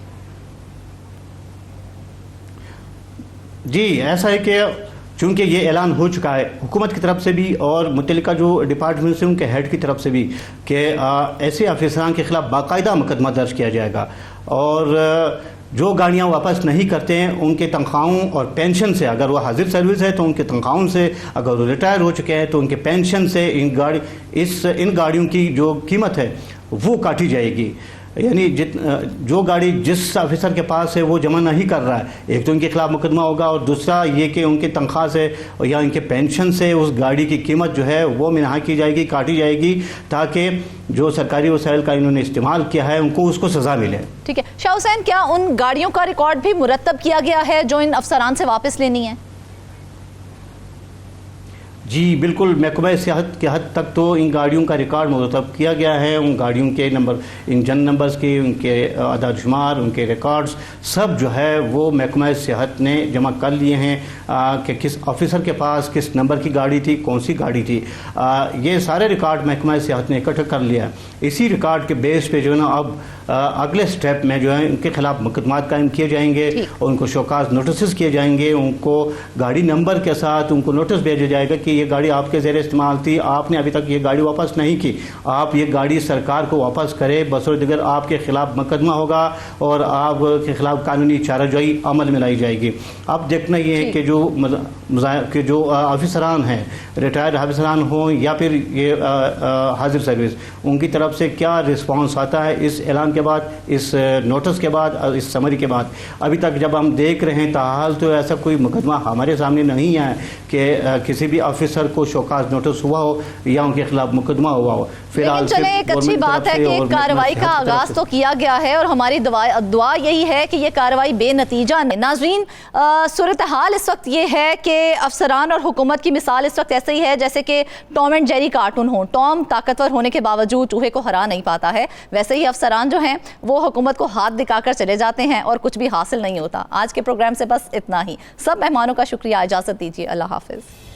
जी ऐसा है कि चूँकि ये ऐलान हो चुका है हुकूमत की तरफ से भी और मुतल्लिका जो डिपार्टमेंट से उनके हेड की तरफ से भी कि ऐसे अफसरान के खिलाफ बाकायदा मुकदमा दर्ज किया जाएगा और जो गाड़ियाँ वापस नहीं करते हैं उनके तनख्वाहों और पेंशन से, अगर वो हाजिर सर्विस है तो उनके तनख्वाहों से, अगर वो रिटायर हो चुके हैं तो उनके पेंशन से इन गाड़ियों की जो कीमत है वो काटी जाएगी। यानी जो गाड़ी जिस ऑफिसर के पास है वो जमा नहीं कर रहा है, एक तो उनके खिलाफ मुकदमा होगा, और दूसरा ये कि उनकी तनख्वाह से या उनके पेंशन से उस गाड़ी की कीमत जो है वो मिनाहा की जाएगी, काटी जाएगी, ताकि जो सरकारी वसाइल का इन्होंने इस्तेमाल किया है उनको उसको सज़ा मिले। ठीक है शाह हुसैन, क्या उन गाड़ियों का रिकॉर्ड भी मुरतब किया गया है जो इन अफसरान से वापस लेनी है? जी बिल्कुल, महकमा सियाहत के हद तक तो इन गाड़ियों का रिकॉर्ड मुरतब किया गया है। उन गाड़ियों के नंबर, इंजन नंबर्स की, उनके अदाद शुमार, उनके रिकॉर्ड्स सब जो है वो महकमा सियाहत ने जमा कर लिए हैं कि किस ऑफिसर के पास किस नंबर की गाड़ी थी, कौन सी गाड़ी थी। ये सारे रिकॉर्ड महकमा सियाहत ने इकट्ठा कर लिया। इसी रिकॉर्ड के बेस पे जो है ना अब अगले स्टेप में जो है उनके खिलाफ मुकदमात कायम किए जाएंगे और उनको शोकाज नोटिस किए जाएंगे, उनको गाड़ी नंबर के साथ उनको नोटिस भेजा जाएगा कि ये गाड़ी आपके ज़ेर इस्तेमाल थी, आपने अभी तक ये गाड़ी वापस नहीं की, आप ये गाड़ी सरकार को वापस करें, बसर दिगर आपके खिलाफ मुकदमा होगा और आपके खिलाफ कानूनी चाराजोई अमल में लाई जाएगी। अब देखना ये है कि जो ऑफिसरान हैं, रिटायर्ड ऑफिसरान हों या फिर ये हाजिर सर्विस, उनकी तरफ से क्या रिस्पॉन्स आता है इस ऐलान के बाद, इस नोटिस के बाद, इस समरी के बाद। अभी तक जब हम देख रहे हैं ताहाल तो ऐसा कोई मुकदमा हमारे सामने नहीं है कि किसी भी ऑफिसर को शोकाज नोटिस हुआ हो या उनके खिलाफ मुकदमा हुआ हो। फिलहाल चले एक अच्छी बात है कि कार्रवाई का आगाज तो किया गया है और हमारी दुआ यही है कि ये कार्रवाई बेनतीजा नहीं। नाजरीन, सूरत हाल इस वक्त ये है कि अफसरान और हुकूमत की मिसाल इस वक्त ऐसे ही है जैसे कि टॉम एंड जेरी कार्टून हो। टॉम ताकतवर होने के बावजूद चूहे को हरा नहीं पाता है, वैसे ही अफसरान जो हैं वो हुकूमत को हाथ दिखाकर चले जाते हैं और कुछ भी हासिल नहीं होता। आज के प्रोग्राम से बस इतना ही। सब मेहमानों का शुक्रिया, इजाज़त दीजिए, अल्लाह हाफिज़।